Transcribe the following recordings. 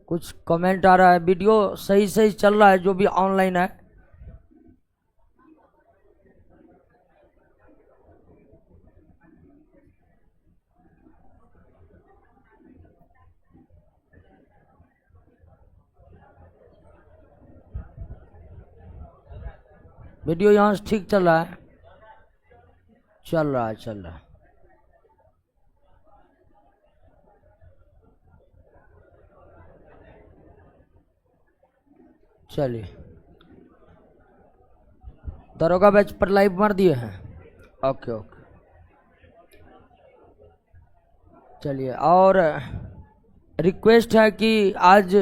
कुछ कमेंट आ रहा है। वीडियो सही सही चल रहा है जो भी ऑनलाइन है। वीडियो यहाँ से ठीक चल रहा है, चल रहा है, चल रहा है। चलिए, दरोगा बैच पर लाइव मार दिए हैं। ओके ओके, चलिए। और रिक्वेस्ट है कि आज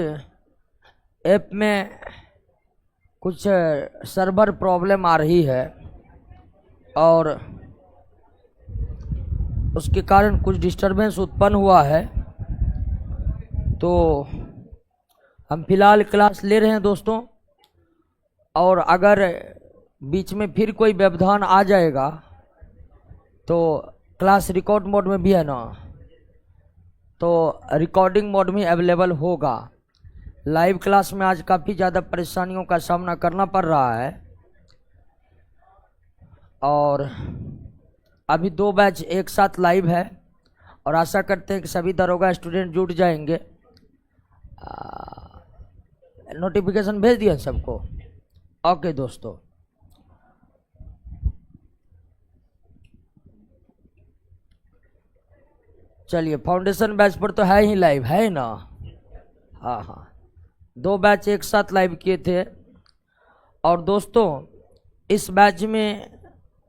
ऐप में कुछ सर्वर प्रॉब्लम आ रही है और उसके कारण कुछ डिस्टरबेंस उत्पन्न हुआ है, तो हम फिलहाल क्लास ले रहे हैं दोस्तों। और अगर बीच में फिर कोई व्यवधान आ जाएगा तो क्लास रिकॉर्ड मोड में भी है ना, तो रिकॉर्डिंग मोड में अवेलेबल होगा। लाइव क्लास में आज काफ़ी ज़्यादा परेशानियों का सामना करना पड़ रहा है और अभी 2 बैच एक साथ लाइव है और आशा करते हैं कि सभी दरोगा स्टूडेंट जुट जाएंगे। नोटिफिकेशन भेज दिया सबको। ओके दोस्तों, चलिए। फाउंडेशन बैच पर तो है ही लाइव, है ना? हाँ हाँ, 2 बैच एक साथ लाइव किए थे। और दोस्तों, इस बैच में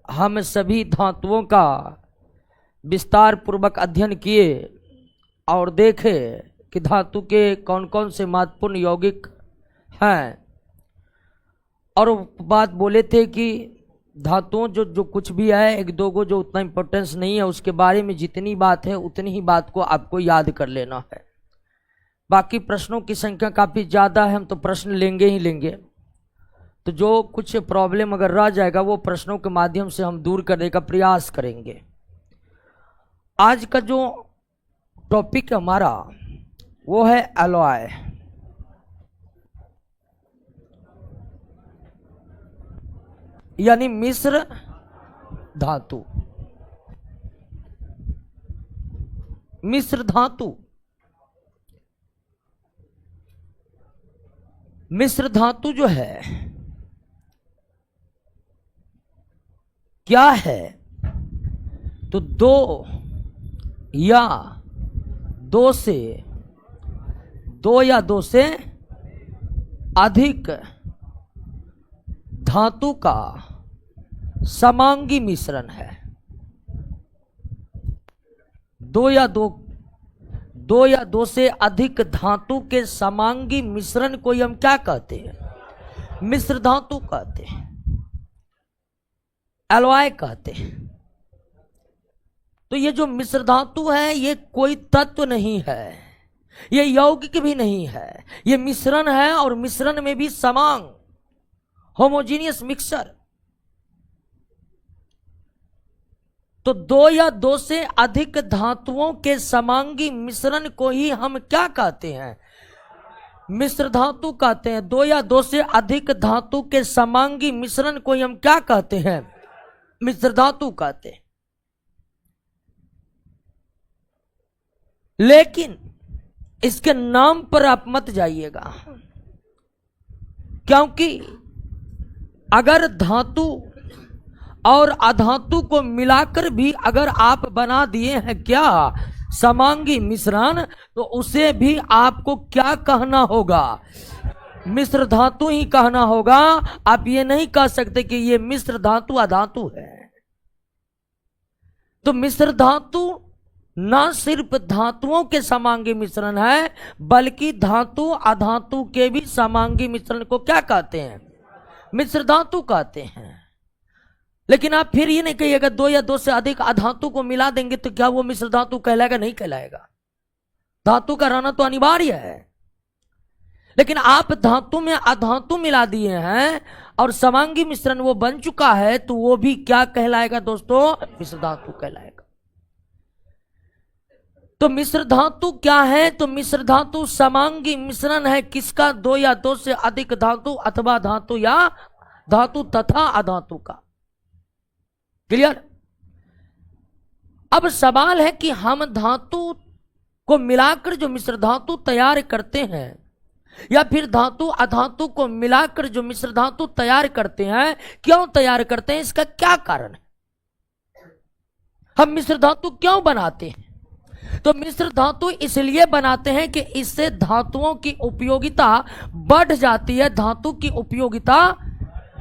हम सभी धातुओं का विस्तार पूर्वक अध्ययन किए और देखे कि धातु के कौन कौन से महत्वपूर्ण यौगिक हैं। और बात बोले थे कि धातुओं जो कुछ भी है, एक दो को जो उतना इम्पोर्टेंस नहीं है, उसके बारे में जितनी बात है उतनी ही बात को आपको याद कर लेना है। बाकी प्रश्नों की संख्या काफ़ी ज़्यादा है, हम तो प्रश्न लेंगे ही लेंगे। तो जो कुछ प्रॉब्लम अगर रह जाएगा वो प्रश्नों के माध्यम से हम दूर करने का प्रयास करेंगे। आज का जो टॉपिक हमारा वो है एलॉय। यानी मिश्र धातु। मिश्र धातु, मिश्र धातु जो है क्या है, तो दो या दो से अधिक धातु का समांगी मिश्रण है। दो या दो से अधिक धातु के समांगी मिश्रण को हम क्या कहते हैं? मिश्र धातु कहते हैं, एलॉय कहते हैं। तो ये जो मिश्र धातु है ये कोई तत्व नहीं है, ये यौगिक भी नहीं है, ये मिश्रण है और मिश्रण में भी समांग, होमोजीनियस मिक्सचर। तो 2 या 2 से अधिक धातुओं के समांगी मिश्रण को ही हम क्या कहते हैं? मिश्र धातु कहते हैं। 2 या 2 से अधिक धातु के समांगी मिश्रण को ही हम क्या कहते हैं? मिश्र धातु कहते हैं। लेकिन इसके नाम पर आप मत जाइएगा, क्योंकि अगर धातु और अधातु को मिलाकर भी अगर आप बना दिए हैं क्या समांगी मिश्रण, तो उसे भी आपको क्या कहना होगा? मिश्र धातु ही कहना होगा। आप ये नहीं कह सकते कि ये मिश्र धातु अधातु है। तो मिश्र धातु न सिर्फ धातुओं के समांगी मिश्रण है, बल्कि धातु अधातु के भी समांगी मिश्रण को क्या कहते हैं? मिश्र धातु कहते हैं। लेकिन आप फिर ये नहीं कहिएगा 2 या 2 से अधिक अधातु को मिला देंगे तो क्या वो मिश्र धातु कहलाएगा? नहीं कहलाएगा। धातु का रहना तो अनिवार्य है, लेकिन आप धातु में अधातु मिला दिए हैं और समांगी मिश्रण वो बन चुका है, तो वो भी क्या कहलाएगा दोस्तों? मिश्र धातु कहलाएगा। तो मिश्र धातु क्या है? तो मिश्र धातु समांगी मिश्रण है किसका? दो या दो से अधिक धातु अथवा धातु या धातु तथा अधातु का। क्लियर? अब सवाल है कि हम धातु को मिलाकर जो मिश्र धातु तैयार करते हैं या फिर धातु अधातु को मिलाकर जो मिश्र धातु तैयार करते हैं, क्यों तैयार करते हैं? इसका क्या कारण है? हम मिश्र धातु क्यों बनाते हैं? तो मिश्र धातु इसलिए बनाते हैं कि इससे धातुओं की उपयोगिता बढ़ जाती है। धातु की उपयोगिता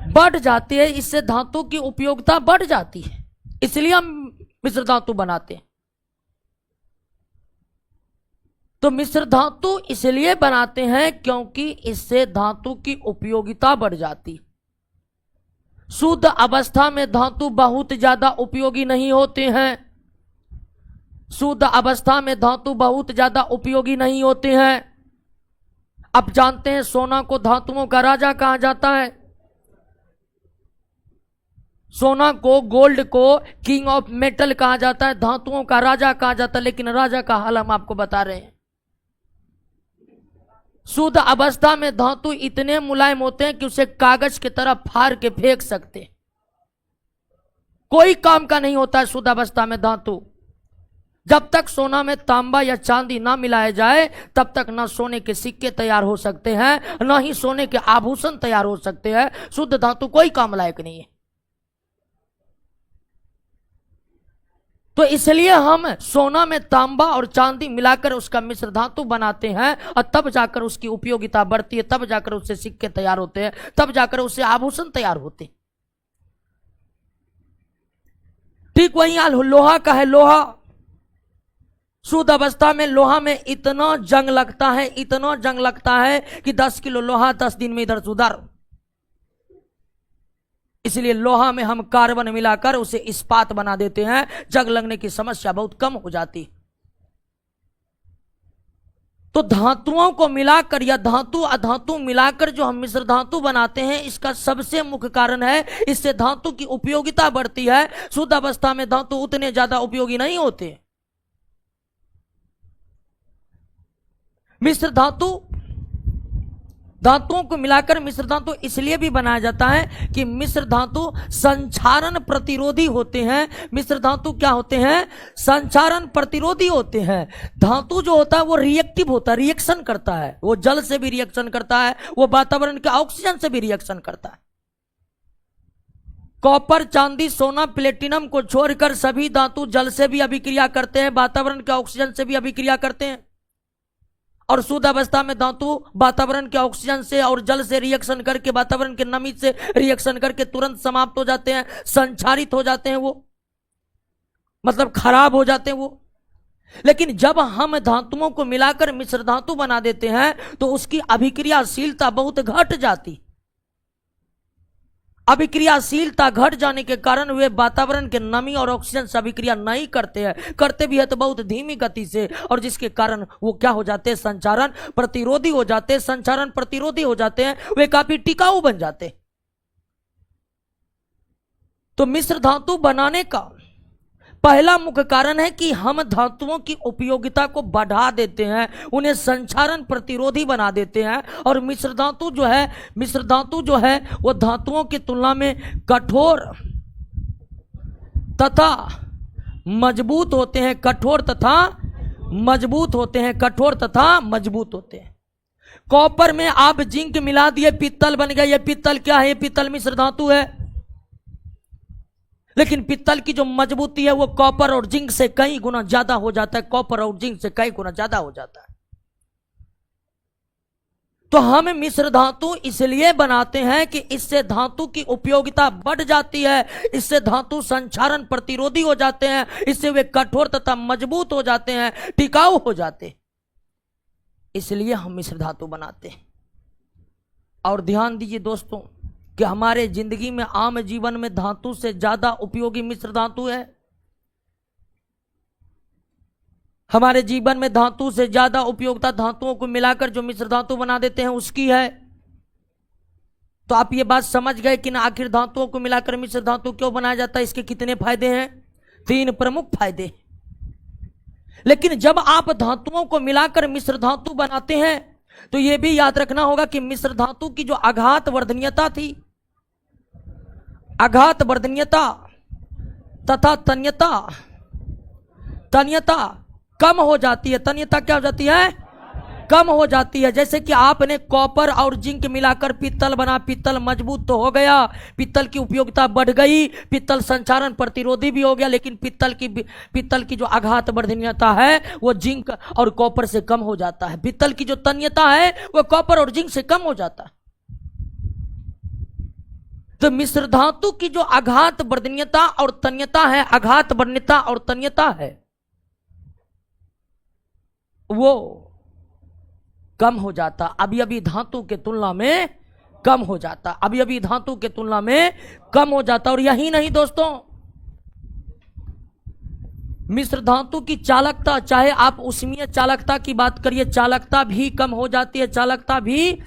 बढ़ जाती है, इससे धातु की उपयोगिता बढ़ जाती है, इसलिए हम मिश्र धातु बनाते हैं। तो मिश्र धातु इसलिए बनाते हैं क्योंकि इससे धातु की उपयोगिता बढ़ जाती। शुद्ध अवस्था में धातु बहुत ज्यादा उपयोगी नहीं होते हैं। शुद्ध अवस्था में धातु बहुत ज्यादा उपयोगी नहीं होते हैं। अब जानते हैं सोना को धातुओं का राजा कहा जाता है। सोना को, गोल्ड को किंग ऑफ मेटल कहा जाता है, धातुओं का राजा कहा जाता है। लेकिन राजा का हाल हम आपको बता रहे हैं। शुद्ध अवस्था में धातु इतने मुलायम होते हैं कि उसे कागज की तरह फाड़ के फेंक सकते हैं। कोई काम का नहीं होता है शुद्ध अवस्था में धातु। जब तक सोना में तांबा या चांदी ना मिलाया जाए तब तक ना सोने के सिक्के तैयार हो सकते हैं, ना ही सोने के आभूषण तैयार हो सकते हैं। शुद्ध धातु कोई काम लायक नहीं है। तो इसलिए हम सोना में तांबा और चांदी मिलाकर उसका मिश्र धातु बनाते हैं और तब जाकर उसकी उपयोगिता बढ़ती है, तब जाकर उससे सिक्के तैयार होते हैं, तब जाकर उससे आभूषण तैयार होते हैं। ठीक वही हाल लोहा का है। लोहा शुद्ध अवस्था में लोहा में इतना जंग लगता है, इतना जंग लगता है कि 10 किलो लोहा 10 दिन में इधर से उधर। इसलिए लोहा में हम कार्बन मिलाकर उसे इस्पात बना देते हैं, जंग लगने की समस्या बहुत कम हो जाती। तो धातुओं को मिलाकर या धातु अधातु मिलाकर जो हम मिश्र धातु बनाते हैं, इसका सबसे मुख्य कारण है इससे धातु की उपयोगिता बढ़ती है। शुद्ध अवस्था में धातु उतने ज्यादा उपयोगी नहीं होते। मिश्र धातु धातुओं को मिलाकर मिश्र धातु इसलिए भी बनाया जाता है कि मिश्र धातु संचारण प्रतिरोधी होते हैं। मिश्र धातु क्या होते हैं? संचारण प्रतिरोधी होते हैं। धातु जो होता है वो रिएक्टिव होता है, रिएक्शन करता है। वो जल से भी रिएक्शन करता है, वो वातावरण के ऑक्सीजन से भी रिएक्शन करता है। कॉपर, चांदी, सोना, प्लेटिनम को छोड़कर सभी धातु जल से भी अभिक्रिया करते हैं, वातावरण के ऑक्सीजन से भी अभिक्रिया करते हैं। और शुद्ध अवस्था में धातु वातावरण के ऑक्सीजन से और जल से रिएक्शन करके, वातावरण के नमी से रिएक्शन करके तुरंत समाप्त हो जाते हैं, संचारित हो जाते हैं, वो मतलब खराब हो जाते हैं वो। लेकिन जब हम धातुओं को मिलाकर मिश्र धातु बना देते हैं तो उसकी अभिक्रियाशीलता बहुत घट जाती। अभिक्रियाशीलता घट जाने के कारण वे वातावरण के नमी और ऑक्सीजन से अभिक्रिया नहीं करते हैं, करते भी है तो बहुत धीमी गति से, और जिसके कारण वो क्या हो जाते हैं? संचारण प्रतिरोधी हो जाते हैं। संचारण प्रतिरोधी हो जाते हैं, वे काफी टिकाऊ बन जाते हैं। तो मिश्र धातु बनाने का पहला मुख्य कारण है कि हम धातुओं की उपयोगिता को बढ़ा देते हैं, उन्हें संचारण प्रतिरोधी बना देते हैं। और मिश्र धातु जो है वो धातुओं की तुलना में कठोर तथा मजबूत होते हैं। कठोर तथा मजबूत होते हैं। कठोर तथा मजबूत होते हैं। कॉपर में आप जिंक मिला दिए, पित्तल बन गया। ये पित्तल क्या है? ये पित्तल मिश्र धातु है। लेकिन पित्तल की जो मजबूती है वो कॉपर और जिंक से कई गुना ज्यादा हो जाता है। कॉपर और जिंक से कई गुना ज्यादा हो जाता है। तो हम मिश्र धातु इसलिए बनाते हैं कि इससे धातु की उपयोगिता बढ़ जाती है, इससे धातु संचारण प्रतिरोधी हो जाते हैं, इससे वे कठोर तथा मजबूत हो जाते हैं, टिकाऊ हो जाते हैं। इसलिए हम मिश्र धातु बनाते हैं। और ध्यान दीजिए दोस्तों कि हमारे जिंदगी में, आम जीवन में धातु से ज्यादा उपयोगी मिश्र धातु है। हमारे जीवन में धातु से ज्यादा उपयोगिता धातुओं को मिलाकर जो मिश्र धातु बना देते हैं उसकी है। तो आप ये बात समझ गए कि ना आखिर धातुओं को मिलाकर मिश्र धातु क्यों बनाया जाता है, इसके कितने फायदे हैं? 3 प्रमुख फायदे। लेकिन जब आप धातुओं को मिलाकर मिश्र धातु बनाते हैं तो यह भी याद रखना होगा कि मिश्र धातु की जो आघात वर्धनीयता थी, आघात वर्धनीयता तथा तन्यता, तन्यता कम हो जाती है। तन्यता क्या हो जाती है? कम हो जाती है। जैसे कि आपने कॉपर और जिंक मिलाकर पित्तल बना, पित्तल मजबूत तो हो गया, पित्तल की उपयोगिता बढ़ गई, पित्तल संचारण प्रतिरोधी भी हो गया, लेकिन पित्तल की जो आघात वर्धनीयता है वो जिंक और कॉपर से कम हो जाता है। पित्तल की जो तन्यता है वो कॉपर और जिंक से कम हो जाता है। तो मिश्र धातु की जो आघात वर्धनीयता और तन्यता है, आघात वर्धनीयता और तन्यता है, वो कम हो जाता, अभी धातु के तुलना में कम हो जाता, अभी धातु के तुलना में कम हो जाता। और यही नहीं दोस्तों, मिश्र धातु की चालकता, चाहे आप उष्मीय चालकता की बात करिए, चालकता भी कम हो जाती है, चालकता भी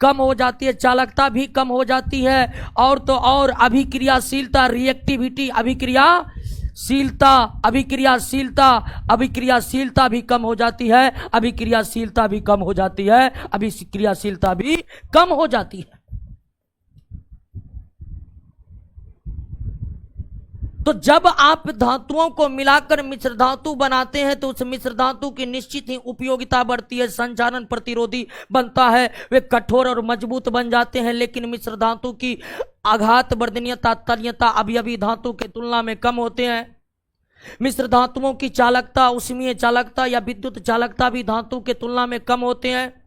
कम हो जाती है, चालकता भी कम हो जाती है। और तो और अभिक्रियाशीलता, रिएक्टिविटी, अभिक्रियाशीलता, अभिक्रियाशीलता, अभिक्रियाशीलता भी कम हो जाती है, अभिक्रियाशीलता भी कम हो जाती है, अभिक्रियाशीलता भी कम हो जाती है। तो जब आप धातुओं को मिलाकर मिश्र धातु बनाते हैं तो उस मिश्र धातु की निश्चित ही उपयोगिता बढ़ती है, संचारण प्रतिरोधी बनता है, वे कठोर और मजबूत बन जाते हैं। लेकिन मिश्र धातु की आघात वर्धनीयता, तन्यता अभी धातु के तुलना में कम होते हैं। मिश्र धातुओं की चालकता, उष्मीय चालकता या विद्युत चालकता भी धातु के तुलना में कम होते हैं।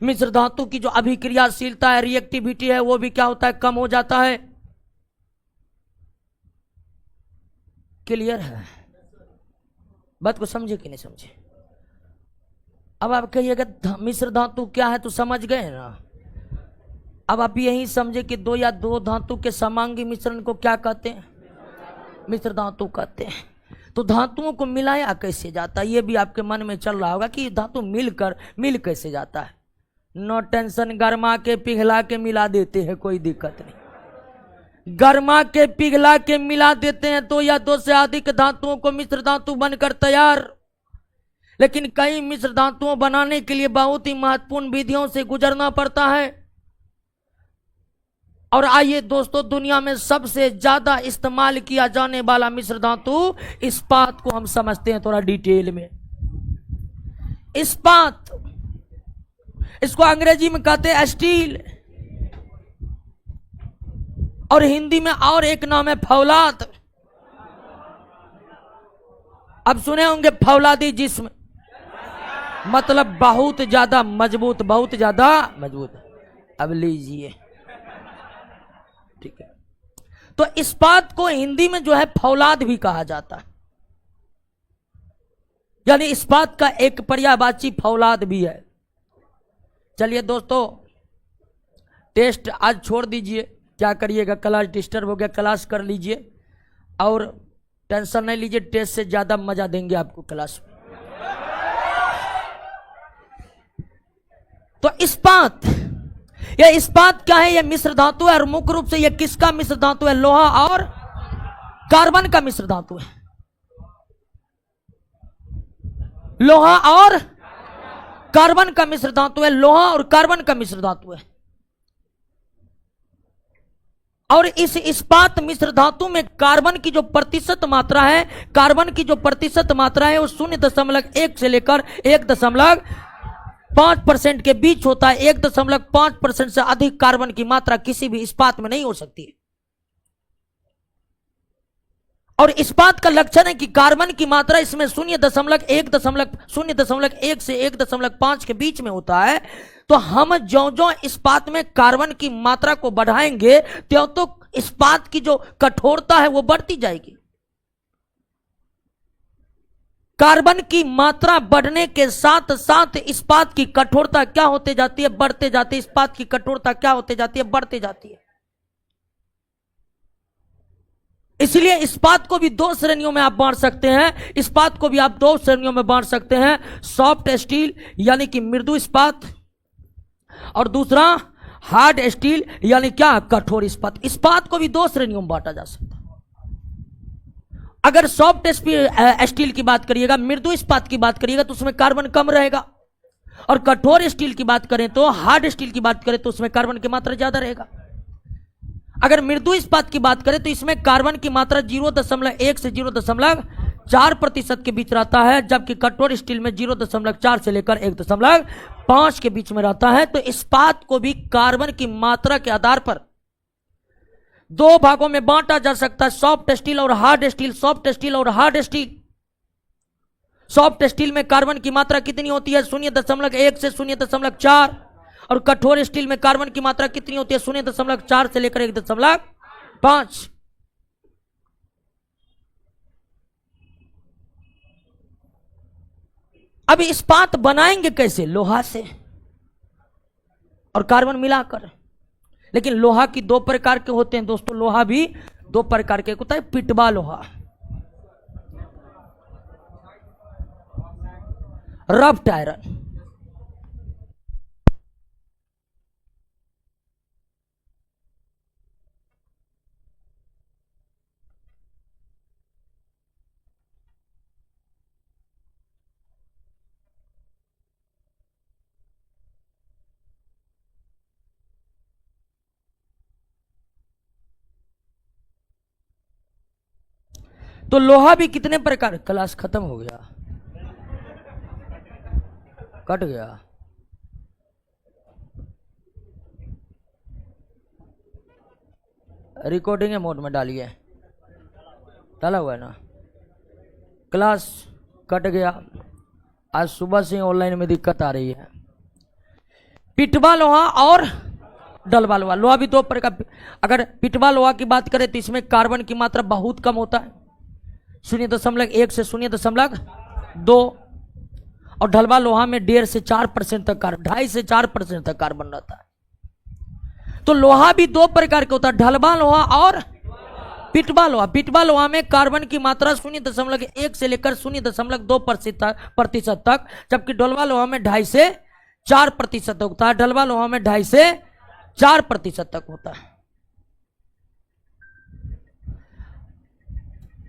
मिश्र धातु की जो अभिक्रियाशीलता है, रिएक्टिविटी है, वो भी क्या होता है? कम हो जाता है। क्लियर है? बात को समझे कि नहीं समझे? अब आप कहिएगा मिश्र धातु क्या है, तो समझ गए ना। अब आप यही समझे कि दो या दो धातु के समांगी मिश्रण को क्या कहते हैं? मिश्र धातु कहते हैं। तो धातुओं को मिलाया कैसे जाता है, ये भी आपके मन में चल रहा होगा कि धातु मिल कैसे जाता है। नो टेंशन, गरमा के पिघला के मिला देते हैं, कोई दिक्कत नहीं। गरमा के पिघला के मिला देते हैं तो या दो से अधिक धातुओं को मिश्र धातु बनकर तैयार। लेकिन कई मिश्र धातुओं बनाने के लिए बहुत ही महत्वपूर्ण विधियों से गुजरना पड़ता है। और आइए दोस्तों, दुनिया में सबसे ज्यादा इस्तेमाल किया जाने वाला मिश्र धातु इस्पात को हम समझते हैं थोड़ा डिटेल में। इस्पात, इसको अंग्रेजी में कहते हैं स्टील, और हिंदी में और एक नाम है फौलाद। अब सुने होंगे फौलादी जिस्म, मतलब बहुत ज्यादा मजबूत, बहुत ज्यादा मजबूत। अब लीजिए, ठीक है। तो इस्पात को हिंदी में जो है फौलाद भी कहा जाता है, यानी इस्पात का एक पर्यायवाची फौलाद भी है। चलिए दोस्तों, टेस्ट आज छोड़ दीजिए, क्या करिएगा, क्लास डिस्टर्ब हो गया, क्लास कर लीजिए और टेंशन नहीं लीजिए, टेस्ट से ज्यादा मजा देंगे आपको क्लास में। तो इस्पात, यह इस्पात क्या है? यह मिश्र धातु है और मुख्य रूप से यह किसका मिश्र धातु है? लोहा और कार्बन का मिश्र धातु है। लोहा और कार्बन का मिश्र धातु है, लोहा और कार्बन का मिश्र धातु है। और इस इस्पात मिश्र धातु में कार्बन की जो प्रतिशत मात्रा है, कार्बन की जो प्रतिशत मात्रा है वो 0.1 से लेकर 1.5% के बीच होता है। 1.5% से अधिक कार्बन की मात्रा किसी भी इस्पात में नहीं हो सकती। और इस्पात का लक्षण है कि कार्बन की मात्रा इसमें 0.1 से 1.5 के बीच में होता है। तो हम जो इस्पात में कार्बन की मात्रा को बढ़ाएंगे त्यों तो इस्पात की जो कठोरता है वो बढ़ती जाएगी। कार्बन की मात्रा बढ़ने के साथ साथ इस्पात की कठोरता क्या होते जाती है? बढ़ते जाती है। इस्पात की कठोरता क्या होते जाती है? बढ़ते जाती है। इसलिए इस्पात को भी दो श्रेणियों में आप बांट सकते हैं। इस्पात को भी आप दो श्रेणियों में बांट सकते हैं, सॉफ्ट स्टील यानी कि मृदु इस्पात, और दूसरा हार्ड स्टील यानी क्या? कठोर इस्पात। इस्पात को भी दो श्रेणियों में बांटा जा सकता है। अगर सॉफ्ट स्टील की बात करिएगा, मृदु इस्पात की बात करिएगा तो उसमें कार्बन कम रहेगा, और कठोर स्टील की बात करें तो, हार्ड स्टील की बात करें तो उसमें कार्बन की मात्रा ज्यादा रहेगा। अगर मृदु इस्पात की बात करें तो इसमें कार्बन की मात्रा 0.1 से 0.4% के बीच रहता है, जबकि कठोर स्टील में 0.4 से लेकर 1.5 के बीच में रहता है। तो इस्पात को भी कार्बन की मात्रा के आधार पर दो भागों में बांटा जा सकता है, सॉफ्ट स्टील और हार्ड स्टील। सॉफ्ट स्टील और हार्ड स्टील। सॉफ्ट स्टील में कार्बन की मात्रा कितनी होती है? 0.1 से 0.4, और कठोर स्टील में कार्बन की मात्रा कितनी होती है? 0.4 से लेकर 1.5। अब इस्पात बनाएंगे कैसे? लोहा से और कार्बन मिलाकर। लेकिन लोहा की दो प्रकार के होते हैं दोस्तों, लोहा भी दो प्रकार के होता है। पिटवा लोहा, रफ्ट आयरन। तो लोहा भी कितने प्रकार। क्लास खत्म हो गया, कट गया। रिकॉर्डिंग मोड में डालिए, डाला हुआ है ना। क्लास कट गया, आज सुबह से ऑनलाइन में दिक्कत आ रही है। पिटवा लोहा और डलवा लोहा, लोहा भी दो प्रकार। अगर पिटवा लोहा की बात करें तो इसमें कार्बन की मात्रा बहुत कम होता है, 0.1 से 0.2, और ढलवा लोहा में 1.5 से 4% तक कार्बन, 2.5 से 4% तक कार्बन रहता है। तो लोहा भी दो प्रकार का होता है, ढलवा लोहा और पिटवा लोहा। पिटवा लोहा में कार्बन की मात्रा 0.1 से लेकर 0.2% तक, जबकि ढलवा लोहा में 2.5 से 4% होता है। ढलवा लोहा में 2.5 से 4% तक होता है।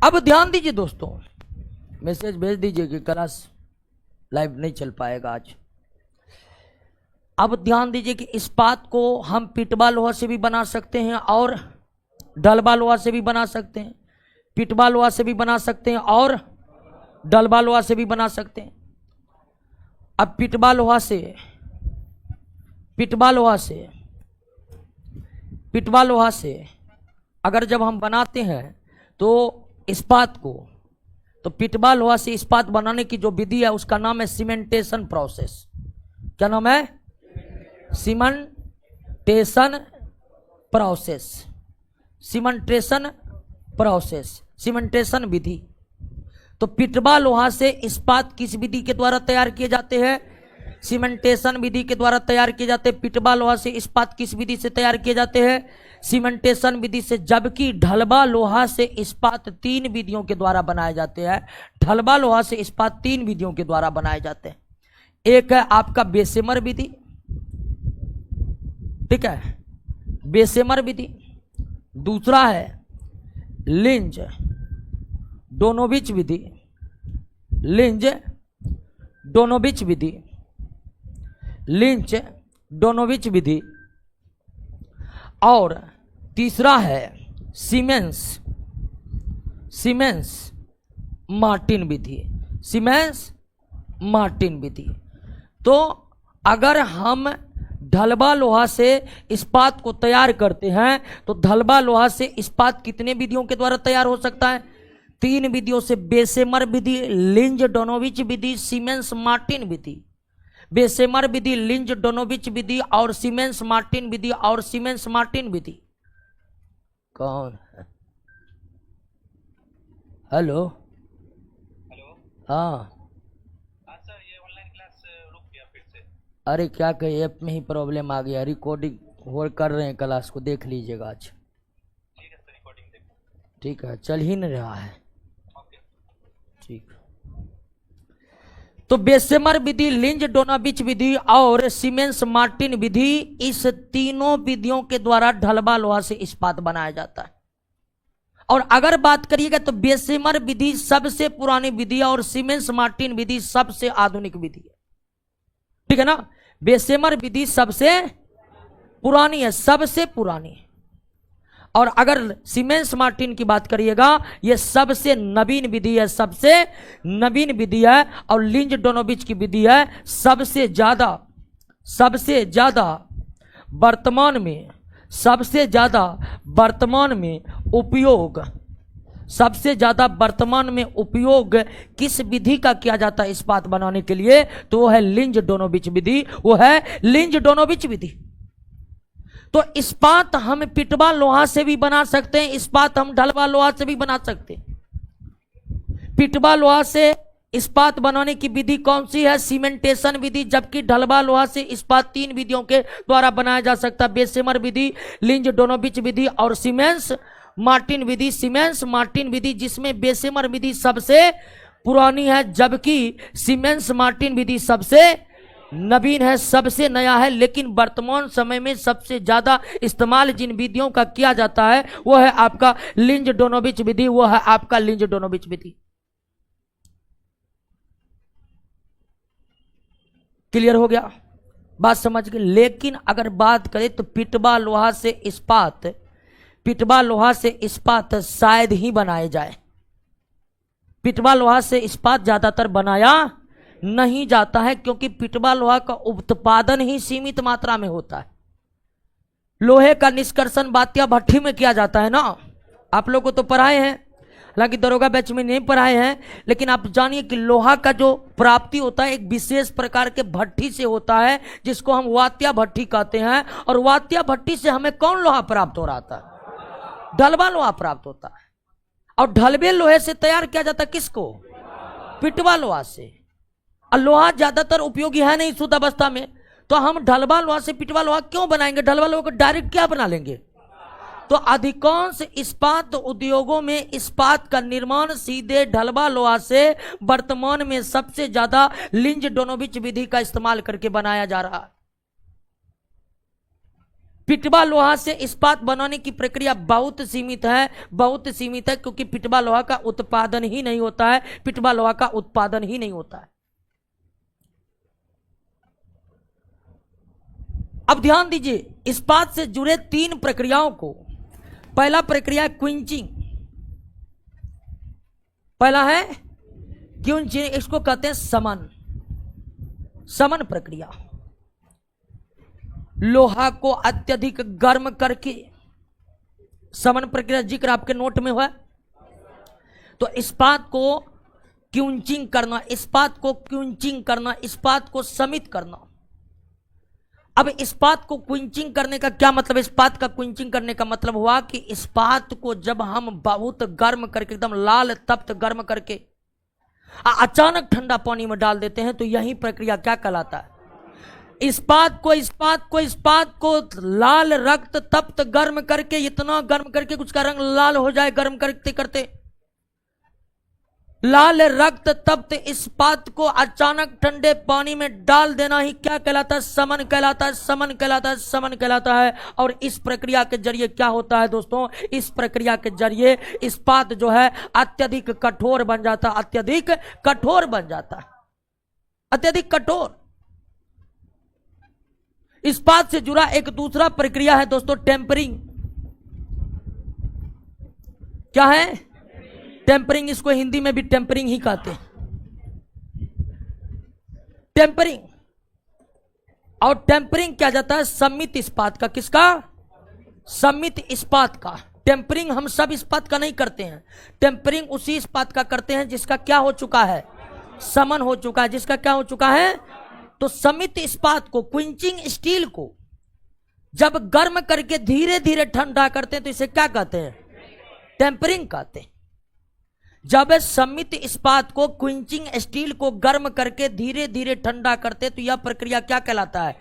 अब ध्यान दीजिए दोस्तों, मैसेज भेज दीजिए कि क्लास लाइव नहीं चल पाएगा आज। अब ध्यान दीजिए कि इस्पात को हम पिटवा लोहा से भी बना सकते हैं और डलवा लोहा से भी बना सकते हैं। पिटवा लोहा से भी बना सकते हैं और डलवा लोहा से भी बना सकते हैं। अब पिटवा लोहा से अगर जब हम बनाते हैं तो इस्पात को, तो पिटवा लोहा से इस्पात बनाने की जो विधि है उसका नाम है सीमेंटेशन प्रोसेस। क्या नाम है? Cementation process. सीमेंटेशन विधि। तो पिटवा लोहा से इस्पात किस विधि के द्वारा तैयार किए जाते हैं? सीमेंटेशन विधि के द्वारा तैयार किए जाते हैं। पिटवा लोहा से इस्पात किस विधि से तैयार किए जाते हैं? सीमेंटेशन विधि से। जबकि ढलवा लोहा से इस्पात 3 विधियों के द्वारा बनाए जाते हैं। ढलवा लोहा से इस्पात 3 विधियों के द्वारा बनाए जाते हैं। एक है आपका बेसेमर विधि, ठीक है, बेसेमर विधि। दूसरा है लिंज डोनोविच विधि, लिंज डोनोविच विधि। और तीसरा है सीमेंस मार्टिन विधि। तो अगर हम ढलवा लोहा से इस्पात को तैयार करते हैं तो ढलवा लोहा से इस्पात कितने विधियों के द्वारा तैयार हो सकता है? 3 विधियों से। बेसेमर विधि, लिंज डोनोविच विधि, सीमेंस मार्टिन विधि। बेसेमर विधि, लिंज डोनोविच विधि और सीमेंस मार्टिन विधि। कौन है? हेलो। हाँ सर, ये ऑनलाइन क्लास रुक गया फिर से। अरे क्या कहे, ऐप में ही प्रॉब्लम आ गया। रिकॉर्डिंग हो कर रहे हैं, क्लास को देख लीजिएगा आज। ठीक है सर, रिकॉर्डिंग देखो। ठीक है, चल ही नहीं रहा है। ओके ठीक। तो बेसेमर विधि, लिंज डोनोविच विधि और सीमेंस मार्टिन विधि, इस तीनों विधियों के द्वारा ढलवा लोहा से इस्पात बनाया जाता है। और अगर बात करिएगा तो बेसेमर विधि सबसे पुरानी विधि है और सीमेंस मार्टिन विधि सबसे आधुनिक विधि है, ठीक है ना। बेसेमर विधि सबसे पुरानी है, सबसे पुरानी है। और अगर सीमेंस मार्टिन की बात करिएगा ये सबसे नवीन विधि है, सबसे नवीन विधि है। और लिंज डोनोविच की विधि है सबसे ज्यादा वर्तमान में, सबसे ज्यादा वर्तमान में उपयोग, सबसे ज्यादा वर्तमान में उपयोग किस विधि का किया जाता है इस्पात बनाने के लिए, तो वो है लिंज डोनोविच विधि, वो है लिंज डोनोविच विधि। तो इस्पात हम पिटवा लोहा से भी बना सकते हैं, इस्पात हम ढलवा लोहा से भी बना सकते हैं। पिटवा लोहा से इस्पात बनाने की विधि कौन सी है, सीमेंटेशन विधि, जबकि ढलवा लोहा से इस्पात 3 विधियों के द्वारा बनाया जा सकता है, बेसेमर विधि, लिंज डोनोविच विधि और सीमेंस मार्टिन विधि। सीमेंस मार्टिन विधि जिसमें बेसेमर विधि सबसे पुरानी है, जबकि सीमेंस मार्टिन विधि सबसे नवीन है, सबसे नया है। लेकिन वर्तमान समय में सबसे ज्यादा इस्तेमाल जिन विधियों का किया जाता है वो है आपका लिंज डोनोविच विधि, वो है आपका लिंज डोनोविच विधि। क्लियर हो गया, बात समझ गए। लेकिन अगर बात करें तो पिटवा लोहा से इस्पात, पिटवा लोहा से इस्पात शायद ही बनाए जाए। पिटवा लोहा से इस्पात ज्यादातर बनाया नहीं जाता है, क्योंकि पिटवा लोहा का उत्पादन ही सीमित मात्रा में होता है। लोहे का निष्कर्षण बातिया भट्ठी में किया जाता है ना, आप लोग को तो पढ़ाए हैं, हालांकि दरोगा बैच में नहीं पढ़ाए हैं, लेकिन आप जानिए कि लोहा का जो प्राप्ति होता है एक विशेष प्रकार के भट्ठी से होता है, जिसको हम वात्या भट्ठी कहते हैं। और वात्या भट्ठी से हमें कौन लोहा प्राप्त हो रहा था, ढलवा लोहा प्राप्त होता है। और ढलवे लोहे से तैयार किया जाता है किसको, पिटवा लोहा से। और लोहा ज्यादातर उपयोगी है नहीं शुद्ध अवस्था में, तो हम ढलवा लोहा से पिटवा लोहा क्यों बनाएंगे, ढलवा लोहा को डायरेक्ट क्या बना लेंगे। तो अधिकांश इस्पात उद्योगों में इस्पात का निर्माण सीधे ढलवा लोहा से वर्तमान में सबसे ज्यादा लिंज डोनोविच विधि का इस्तेमाल करके बनाया जा रहा है। पिटवा लोहा से इस्पात बनाने की प्रक्रिया बहुत सीमित है, बहुत सीमित है, क्योंकि पिटवा लोहा का उत्पादन ही नहीं होता है, पिटवा लोहा का उत्पादन ही नहीं होता है। अब ध्यान दीजिए, इस्पात से जुड़े 3 प्रक्रियाओं को, पहला प्रक्रिया क्विंचिंग, पहला है क्विंचिंग, इसको कहते हैं समन, समन प्रक्रिया। लोहा को अत्यधिक गर्म करके, समन प्रक्रिया जिक्र आपके नोट में हुआ। तो इस्पात को क्विंचिंग करना, इस्पात को क्विंचिंग करना, इस्पात को समित करना। अब इस्पात को क्विंचिंग करने का क्या मतलब, इस्पात का क्विंचिंग करने का मतलब हुआ कि इस्पात को जब हम बहुत गर्म करके, एकदम लाल तप्त गर्म करके अचानक ठंडा पानी में डाल देते हैं, तो यही प्रक्रिया क्या कहलाता है, इस्पात को लाल रक्त तप्त गर्म करके, इतना गर्म करके उसका रंग लाल हो जाए, गर्म करते करते लाल रक्त तप्त इस्पात को अचानक ठंडे पानी में डाल देना ही क्या कहलाता है, समन कहलाता है, समन कहलाता है, समन कहलाता है। और इस प्रक्रिया के जरिए क्या होता है दोस्तों, इस प्रक्रिया के जरिए इस्पात जो है अत्यधिक कठोर बन जाता, अत्यधिक कठोर बन जाता, अत्यधिक कठोर। इस्पात से जुड़ा एक दूसरा प्रक्रिया है दोस्तों टेम्परिंग। क्या है, टेम्परिंग, इसको हिंदी में भी टेम्परिंग ही कहते हैं, टेम्परिंग। और टेम्परिंग क्या जाता है, सम्मित इस्पात का, किसका, सम्मित इस्पात का। टेम्परिंग हम सब इस्पात का नहीं करते हैं, टेम्परिंग उसी इस्पात का करते हैं जिसका क्या हो चुका है, समन हो चुका है, जिसका क्या हो चुका है। तो सम्मित इस्पात को, क्विंचिंग स्टील को जब गर्म करके धीरे धीरे ठंडा करते हैं तो इसे क्या कहते हैं, टेम्परिंग कहते हैं। जब सम्मित इस्पात को, क्विंचिंग स्टील को गर्म करके धीरे धीरे ठंडा करते तो यह प्रक्रिया क्या कहलाता है,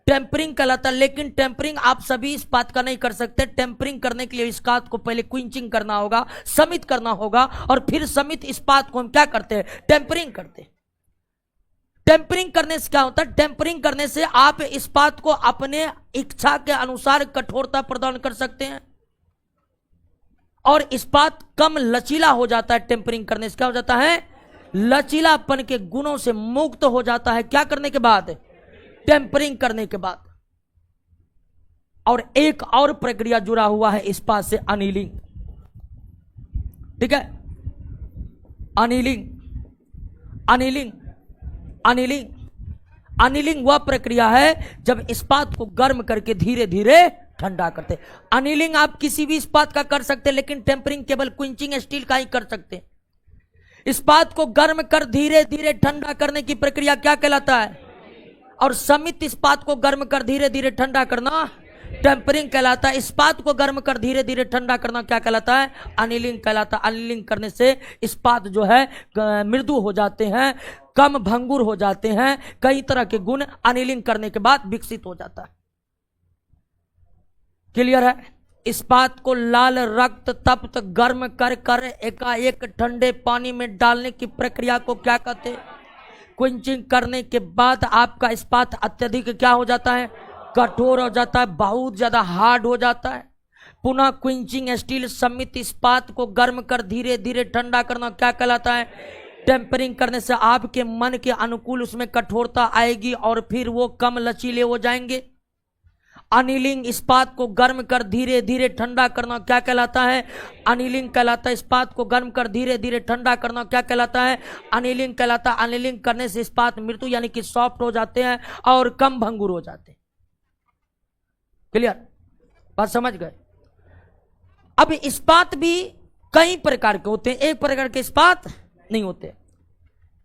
टेम्परिंग कहलाता है। लेकिन टेम्परिंग आप सभी इस्पात का नहीं कर सकते, टेम्परिंग करने के लिए इस्पात को पहले क्विंचिंग करना होगा, सम्मित करना होगा, और फिर सम्मित इस्पात को हम क्या करते हैं, टेम्परिंग करते हैं। टेम्परिंग करने से क्या होता है, टेम्परिंग करने से आप इस्पात को अपने इच्छा के अनुसार कठोरता प्रदान कर सकते हैं और इस्पात कम लचीला हो जाता है टेम्परिंग करने से। क्या हो जाता है? लचीलापन के गुणों से मुक्त हो जाता है। क्या करने के बाद? टेम्परिंग करने के बाद। और एक और प्रक्रिया जुड़ा हुआ है इस्पात से, अनिलिंग। ठीक है, अनिलिंग। अनिलिंग अनिलिंग अनिलिंग वह प्रक्रिया है जब इस्पात को गर्म करके धीरे धीरे ठंडा करते। अनिलिंग आप किसी भी इस्पात का कर सकते, लेकिन टेम्परिंग केवल क्विंचिंग स्टील का ही कर सकते। इस्पात को गर्म कर धीरे धीरे ठंडा करने की प्रक्रिया क्या कहलाता है? और समित इस्पात को गर्म कर धीरे धीरे ठंडा करना टेम्परिंग कहलाता है। इस्पात को गर्म कर धीरे धीरे ठंडा करना क्या कहलाता है? अनिलिंग कहलाता है। अनिलिंग करने से इस्पात जो है मृदु हो जाते हैं, कम भंगुर हो जाते हैं। कई तरह के गुण अनिलिंग करने के बाद विकसित हो जाता है। क्लियर है? इस्पात को लाल रक्त तप्त गर्म कर कर एकाएक ठंडे पानी में डालने की प्रक्रिया को क्या कहते हैं? क्विंचिंग करने के बाद आपका इस्पात अत्यधिक क्या हो जाता है? कठोर हो जाता है, बहुत ज्यादा हार्ड हो जाता है। पुनः क्विंचिंग स्टील समित इस्पात को गर्म कर धीरे धीरे ठंडा करना क्या कहलाता है? टेम्परिंग करने से आपके मन के अनुकूल उसमें कठोरता आएगी और फिर वो कम लचीले हो जाएंगे। अनिलिंग इस्पात को गर्म कर धीरे धीरे ठंडा करना क्या कहलाता है? अनिलिंग कहलाता है। इस्पात को गर्म कर धीरे धीरे ठंडा करना क्या कहलाता है? अनिलिंग कहलाता है। अनिलिंग करने से इस्पात मृदु यानी कि सॉफ्ट हो जाते हैं और कम भंगुर हो जाते हैं। क्लियर? बात समझ गए? अब इस्पात भी कई प्रकार के होते हैं, एक प्रकार के इस्पात नहीं होते।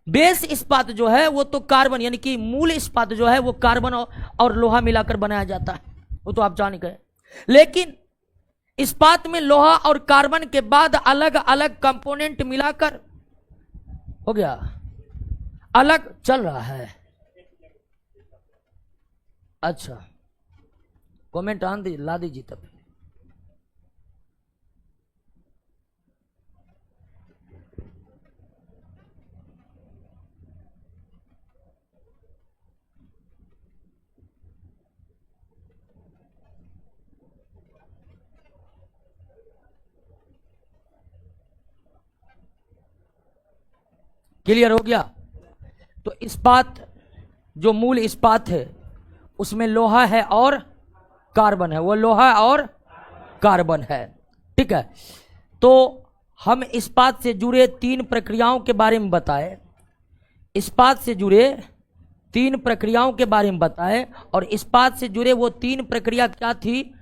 बेस इस्पात जो है वो तो कार्बन यानी कि मूल इस्पात जो है वो कार्बन और लोहा मिलाकर बनाया जाता है, वो तो आप जान गए। लेकिन इस्पात में लोहा और कार्बन के बाद अलग अलग कंपोनेंट मिलाकर हो गया, अलग चल रहा है। अच्छा, कमेंट ला दीजिए तब। क्लियर हो गया? तो इस्पात जो मूल इस्पात है उसमें लोहा है और कार्बन है, वो लोहा और कार्बन है। ठीक है, तो हम इस्पात से जुड़े 3 प्रक्रियाओं के बारे में बताए। इस्पात से जुड़े 3 प्रक्रियाओं के बारे में बताए और इस्पात से जुड़े वो 3 प्रक्रिया क्या थी?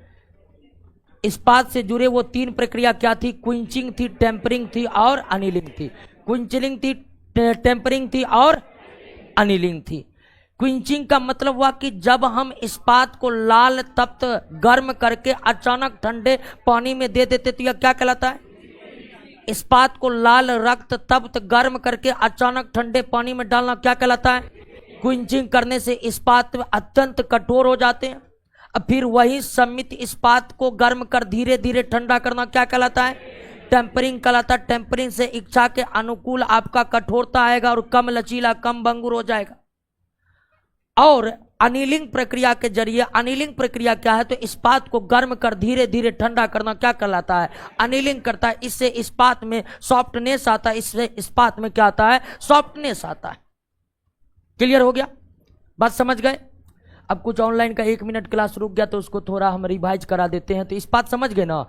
इस्पात से जुड़े वो 3 प्रक्रिया क्या थी? क्विंचिंग थी, टेम्परिंग थी और अनिलिंग थी। क्विंचिंग थी, टेम्परिंग थी और अनिलिंग थी। क्विंचिंग का मतलब हुआ कि जब हम इस्पात को लाल तप्त गर्म करके अचानक ठंडे पानी में दे देते तो यह क्या कहलाता है? इस्पात को लाल रक्त तप्त गर्म करके अचानक ठंडे पानी में डालना क्या कहलाता है? क्विंचिंग करने से इस्पात अत्यंत कठोर हो जाते हैं। अब फिर वही समित इस्पात को गर्म कर धीरे धीरे ठंडा करना क्या कहलाता है? टेम्परिंग कहलाता है। टेम्परिंग से इच्छा के अनुकूल आपका कठोरता आएगा और कम लचीला, कम भंगुर हो जाएगा। और अनिलिंग प्रक्रिया के जरिए, अनिलिंग प्रक्रिया क्या है? तो इस्पात को गर्म कर धीरे धीरे ठंडा करना क्या कहलाता है? अनिलिंग करता है। इससे इस्पात में सॉफ्टनेस आता है, इससे इस्पात में क्या आता है? सॉफ्टनेस आता है। क्लियर हो गया? बात समझ गए? अब कुछ ऑनलाइन का 1 मिनट क्लास रुक गया तो उसको थोड़ा हम रिवाइज करा देते हैं। तो इस्पात समझ गए ना?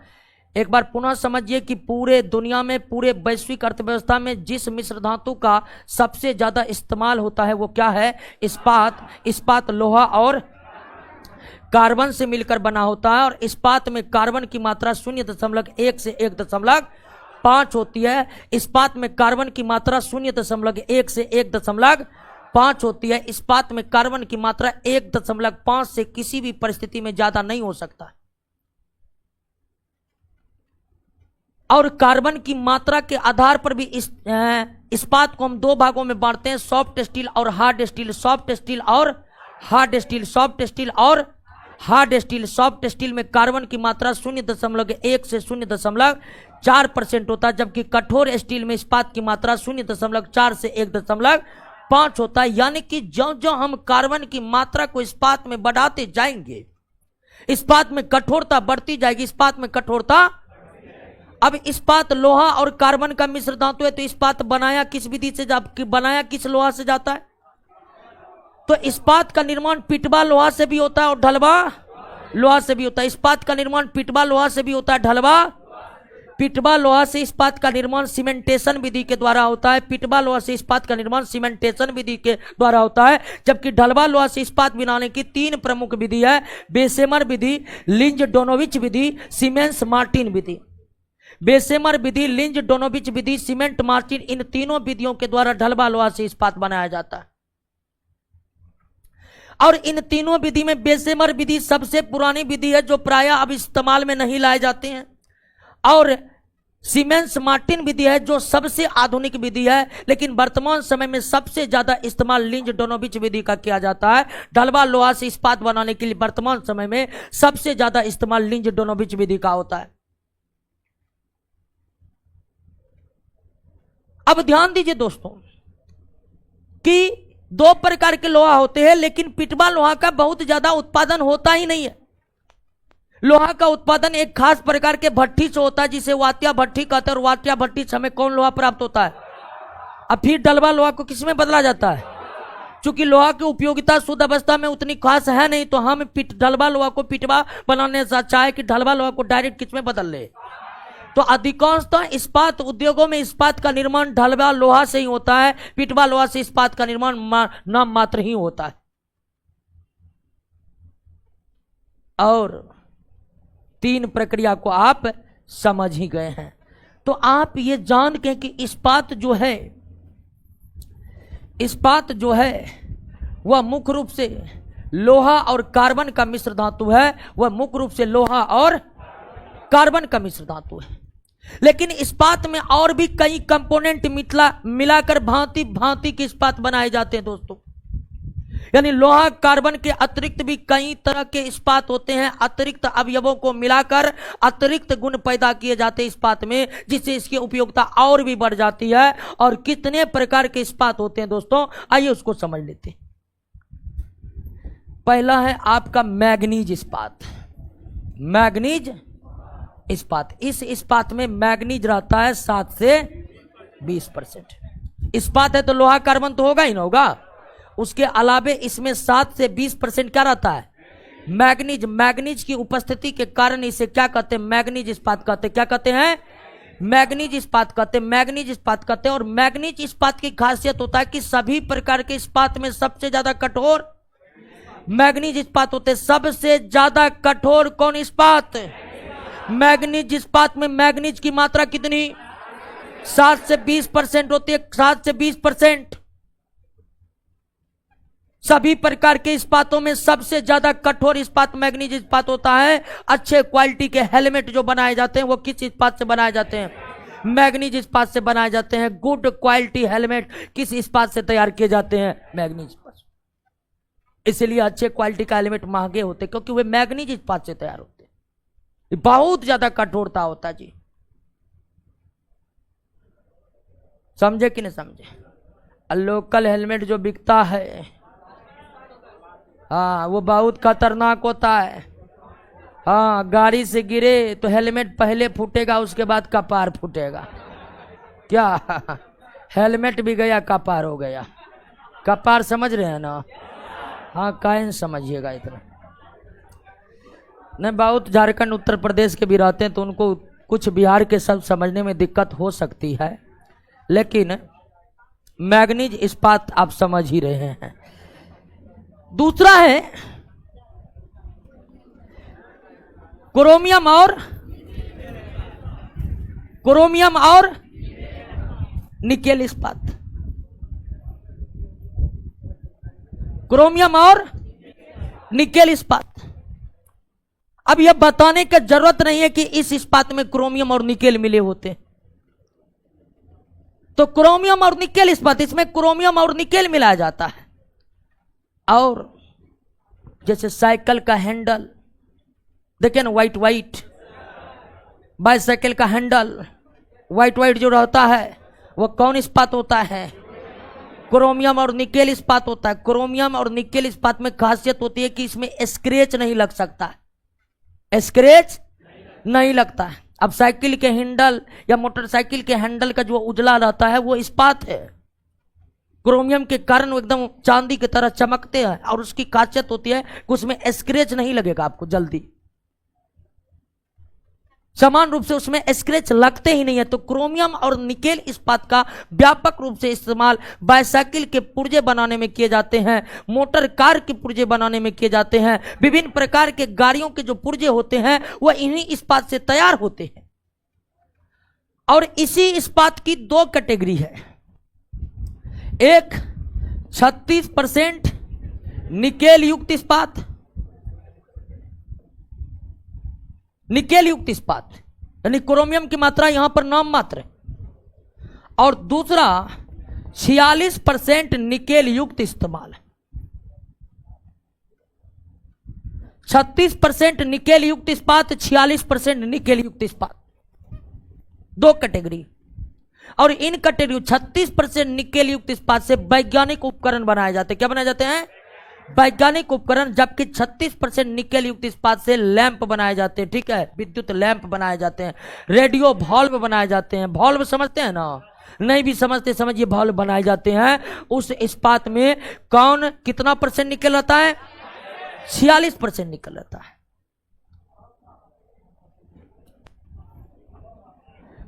एक बार पुनः समझिए कि पूरे दुनिया में, पूरे वैश्विक अर्थव्यवस्था में जिस मिश्र धातु का सबसे ज्यादा इस्तेमाल होता है वो क्या है? इस्पात। इस्पात लोहा और कार्बन से मिलकर बना होता है और इस्पात में कार्बन की मात्रा 0.1 से 1.5 होती है। इस्पात में कार्बन की मात्रा 0.1 से 1.5 होती है। इस्पात में कार्बन की मात्रा 1.5 से किसी भी परिस्थिति में ज्यादा नहीं हो सकता। और कार्बन की मात्रा के आधार पर भी इस्पात को हम 2 भागों में बांटते हैं, सॉफ्ट स्टील और हार्ड स्टील। सॉफ्ट स्टील और हार्ड स्टील। सॉफ्ट स्टील और हार्ड स्टील। सॉफ्ट स्टील में कार्बन की मात्रा 0.1 से 0.4% होता है, जबकि कठोर स्टील में इस्पात की मात्रा 0.4 से 1.5 होता है। यानी कि जो जो हम कार्बन की मात्रा को इस्पात में बढ़ाते जाएंगे, इस्पात में कठोरता बढ़ती जाएगी। इस्पात में कठोरता, अब इस्पात लोहा और कार्बन का मिश्र धातु है, तो इस्पात बनाया किस विधि से बनाया किस लोहा से जाता है? तो इस्पात का निर्माण पिटवा लोहा से भी होता है और ढलवा लोहा से भी होता है। इस्पात का निर्माण पिटवा लोहा से भी होता है, ढलवा पिटवा लोहा से इस्पात का निर्माण सीमेंटेशन विधि के द्वारा होता है। पिटवा लोहा से इस्पात का निर्माण सीमेंटेशन विधि के द्वारा होता है, जबकि ढलवा लोहा से इस्पात बनाने की 3 प्रमुख विधि है: बेसेमर विधि, लिंज डोनोविच विधि, सीमेंस मार्टिन विधि। बेसेमर विधि, लिंज डोनोविच विधि, सीमेंट मार्टिन, इन तीनों विधियों के द्वारा ढलवा लोहा से इस्पात बनाया जाता है। और इन तीनों विधि में बेसेमर विधि सबसे पुरानी विधि है, जो प्रायः अब इस्तेमाल में नहीं लाए जाते हैं, और सीमेंस मार्टिन विधि है जो सबसे आधुनिक विधि है। लेकिन वर्तमान समय में सबसे ज्यादा इस्तेमाल लिंज डोनोविच विधि का किया जाता है। ढलवा लोहा से इस्पात बनाने के लिए वर्तमान समय में सबसे ज्यादा इस्तेमाल लिंज डोनोविच विधि का होता है। अब ध्यान दीजिए दोस्तों कि 2 प्रकार के लोहा होते हैं, लेकिन पिटवा लोहा का बहुत ज्यादा उत्पादन होता ही नहीं है। लोहा का उत्पादन एक खास प्रकार के भट्ठी से होता है, जिसे वात्या भट्ठी कहते हैं। और वात्या भट्ठी से हमें कौन लोहा प्राप्त होता है? अब फिर ढलवा लोहा को किसमें बदला जाता है? चूंकि लोहा की उपयोगिता शुद्ध अवस्था में उतनी खास है नहीं, तो हम ढलवा लोहा को पिटवा बनाने से अच्छा है कि ढलवा लोहा को डायरेक्ट किसमें बदल ले। तो अधिकांशतः इस्पात उद्योगों में इस्पात का निर्माण ढलवा लोहा से ही होता है। पिटवा लोहा से इस्पात का निर्माण नाम मात्र ही होता है। और 3 प्रक्रिया को आप समझ ही गए हैं। तो आप ये जान के कि इस्पात जो है वह मुख्य रूप से लोहा और कार्बन का मिश्र धातु है। वह मुख्य रूप से लोहा और कार्बन का मिश्र धातु है। लेकिन इस्पात में और भी कई कंपोनेंट मिलाकर भांति भांति के इस्पात बनाए जाते हैं दोस्तों। यानी लोहा कार्बन के अतिरिक्त भी कई तरह के इस्पात होते हैं। अतिरिक्त अवयवों को मिलाकर अतिरिक्त गुण पैदा किए जाते हैं इस्पात में, जिससे इसकी उपयोगिता और भी बढ़ जाती है। और कितने प्रकार के इस्पात होते हैं दोस्तों, आइए उसको समझ लेते हैं। पहला है आपका मैग्नीज इस्पात। मैग्नीज इस्पात, इस इस्पात में मैग्नीज रहता है 7 से 20%। इस्पात है तो लोहा कार्बन तो होगा ही ना, होगा। उसके अलावे इसमें 7 से 20% क्या रहता है? मैग्नीज। मैग्नीज की उपस्थिति के कारण इसे क्या कहते हैं? मैग्नीज इस्पात कहते हैं। क्या कहते हैं? मैग्नीज इस्पात कहते हैं। मैग्नीज इस्पात कहते हैं। और मैग्नीज इस्पात की खासियत होता है कि सभी प्रकार के इस्पात में सबसे ज्यादा कठोर मैग्नीज इस्पात होते हैं। सबसे ज्यादा कठोर कौन इस्पात? मैग्नीज इस्पात में मैग्नीज की मात्रा कितनी? 7 से 20% होती है। 7 से 20%। सभी प्रकार के इस्पातों में सबसे ज्यादा कठोर इस्पात मैग्नीज इस्पात होता है। अच्छे क्वालिटी के हेलमेट जो बनाए जाते हैं वो किस इस्पात से बनाए जाते हैं? मैग्नीज इस्पात से बनाए जाते हैं। गुड क्वालिटी हेलमेट किस इस्पात से तैयार किए जाते हैं? मैग्नीज इस्पात। इसलिए अच्छे क्वालिटी का हेलमेट महंगे होते हैं, क्योंकि वे मैग्नीज इस्पात से तैयार होते हैं। बहुत ज्यादा कठोरता होता है जी। समझे कि नहीं समझे? लोकल हेलमेट जो बिकता है, हाँ, वो बहुत खतरनाक होता है। हाँ, गाड़ी से गिरे तो हेलमेट पहले फूटेगा, उसके बाद कपार फूटेगा। क्या? हेलमेट भी गया, कपार हो गया। कपार समझ रहे हैं ना? हाँ, काहे समझिएगा इतना नहीं। बहुत झारखंड उत्तर प्रदेश के भी रहते हैं, तो उनको कुछ बिहार के सब समझने में दिक्कत हो सकती है, लेकिन मैग्नीज इस्पात आप समझ ही रहे हैं। दूसरा है क्रोमियम और निकेल इस्पात। क्रोमियम और निकेल इस्पात। अब यह बताने की जरूरत नहीं है कि इस इस्पात में क्रोमियम और निकेल मिले होते हैं। तो क्रोमियम और निकेल इस्पात, इसमें क्रोमियम और निकेल मिलाया जाता है। और जैसे साइकिल का हैंडल देखिए ना, वाइट बाइसाइकिल का हैंडल वाइट जो रहता है वो कौन इस्पात होता है? क्रोमियम और निकेल इस्पात होता है। क्रोमियम और निकेल इस्पात में खासियत होती है कि इसमें स्क्रैच नहीं लग सकता। स्क्रैच नहीं लगता है। अब साइकिल के हैंडल या मोटरसाइकिल के हैंडल का जो उजला रहता है वो इस्पात है, क्रोमियम के कारण वो एकदम चांदी की तरह चमकते हैं और उसकी खासियत होती है कि उसमें स्क्रैच नहीं लगेगा आपको जल्दी, समान रूप से उसमें स्क्रैच लगते ही नहीं है। तो क्रोमियम और निकेल इस्पात का व्यापक रूप से इस्तेमाल बाइसाइकिल के पुर्जे बनाने में किए जाते हैं, मोटर कार के पुर्जे बनाने में किए जाते हैं, विभिन्न प्रकार के गाड़ियों के जो पुर्जे होते हैं वह इन्हीं इस्पात से तैयार होते हैं। और इसी इस्पात की दो कैटेगरी है, एक 36% निकेल युक्त इस्पात, निकेल युक्त इस्पात यानी क्रोमियम की मात्रा यहां पर नाम मात्र है, और दूसरा 46% निकेल युक्त इस्तेमाल है। 36% निकेल युक्त इस्पात, 46% निकेल युक्त इस्पात, दो कैटेगरी। और इन कैटेगरी 36% निकेल युक्त इस्पात से वैज्ञानिक उपकरण बनाए जाते हैं। क्या बनाए जाते हैं? वैज्ञानिक उपकरण। जबकि 36% निकेल युक्त इस्पात से लैंप बनाए जाते हैं, ठीक है, विद्युत लैंप बनाए जाते हैं, रेडियो वॉल्व बनाए जाते हैं। वॉल्व समझते हैं ना? नहीं भी समझते समझिए, वॉल्व बनाए जाते हैं। उस इस्पात में कौन कितना परसेंट निकल रहता है? 46% निकल रहता है।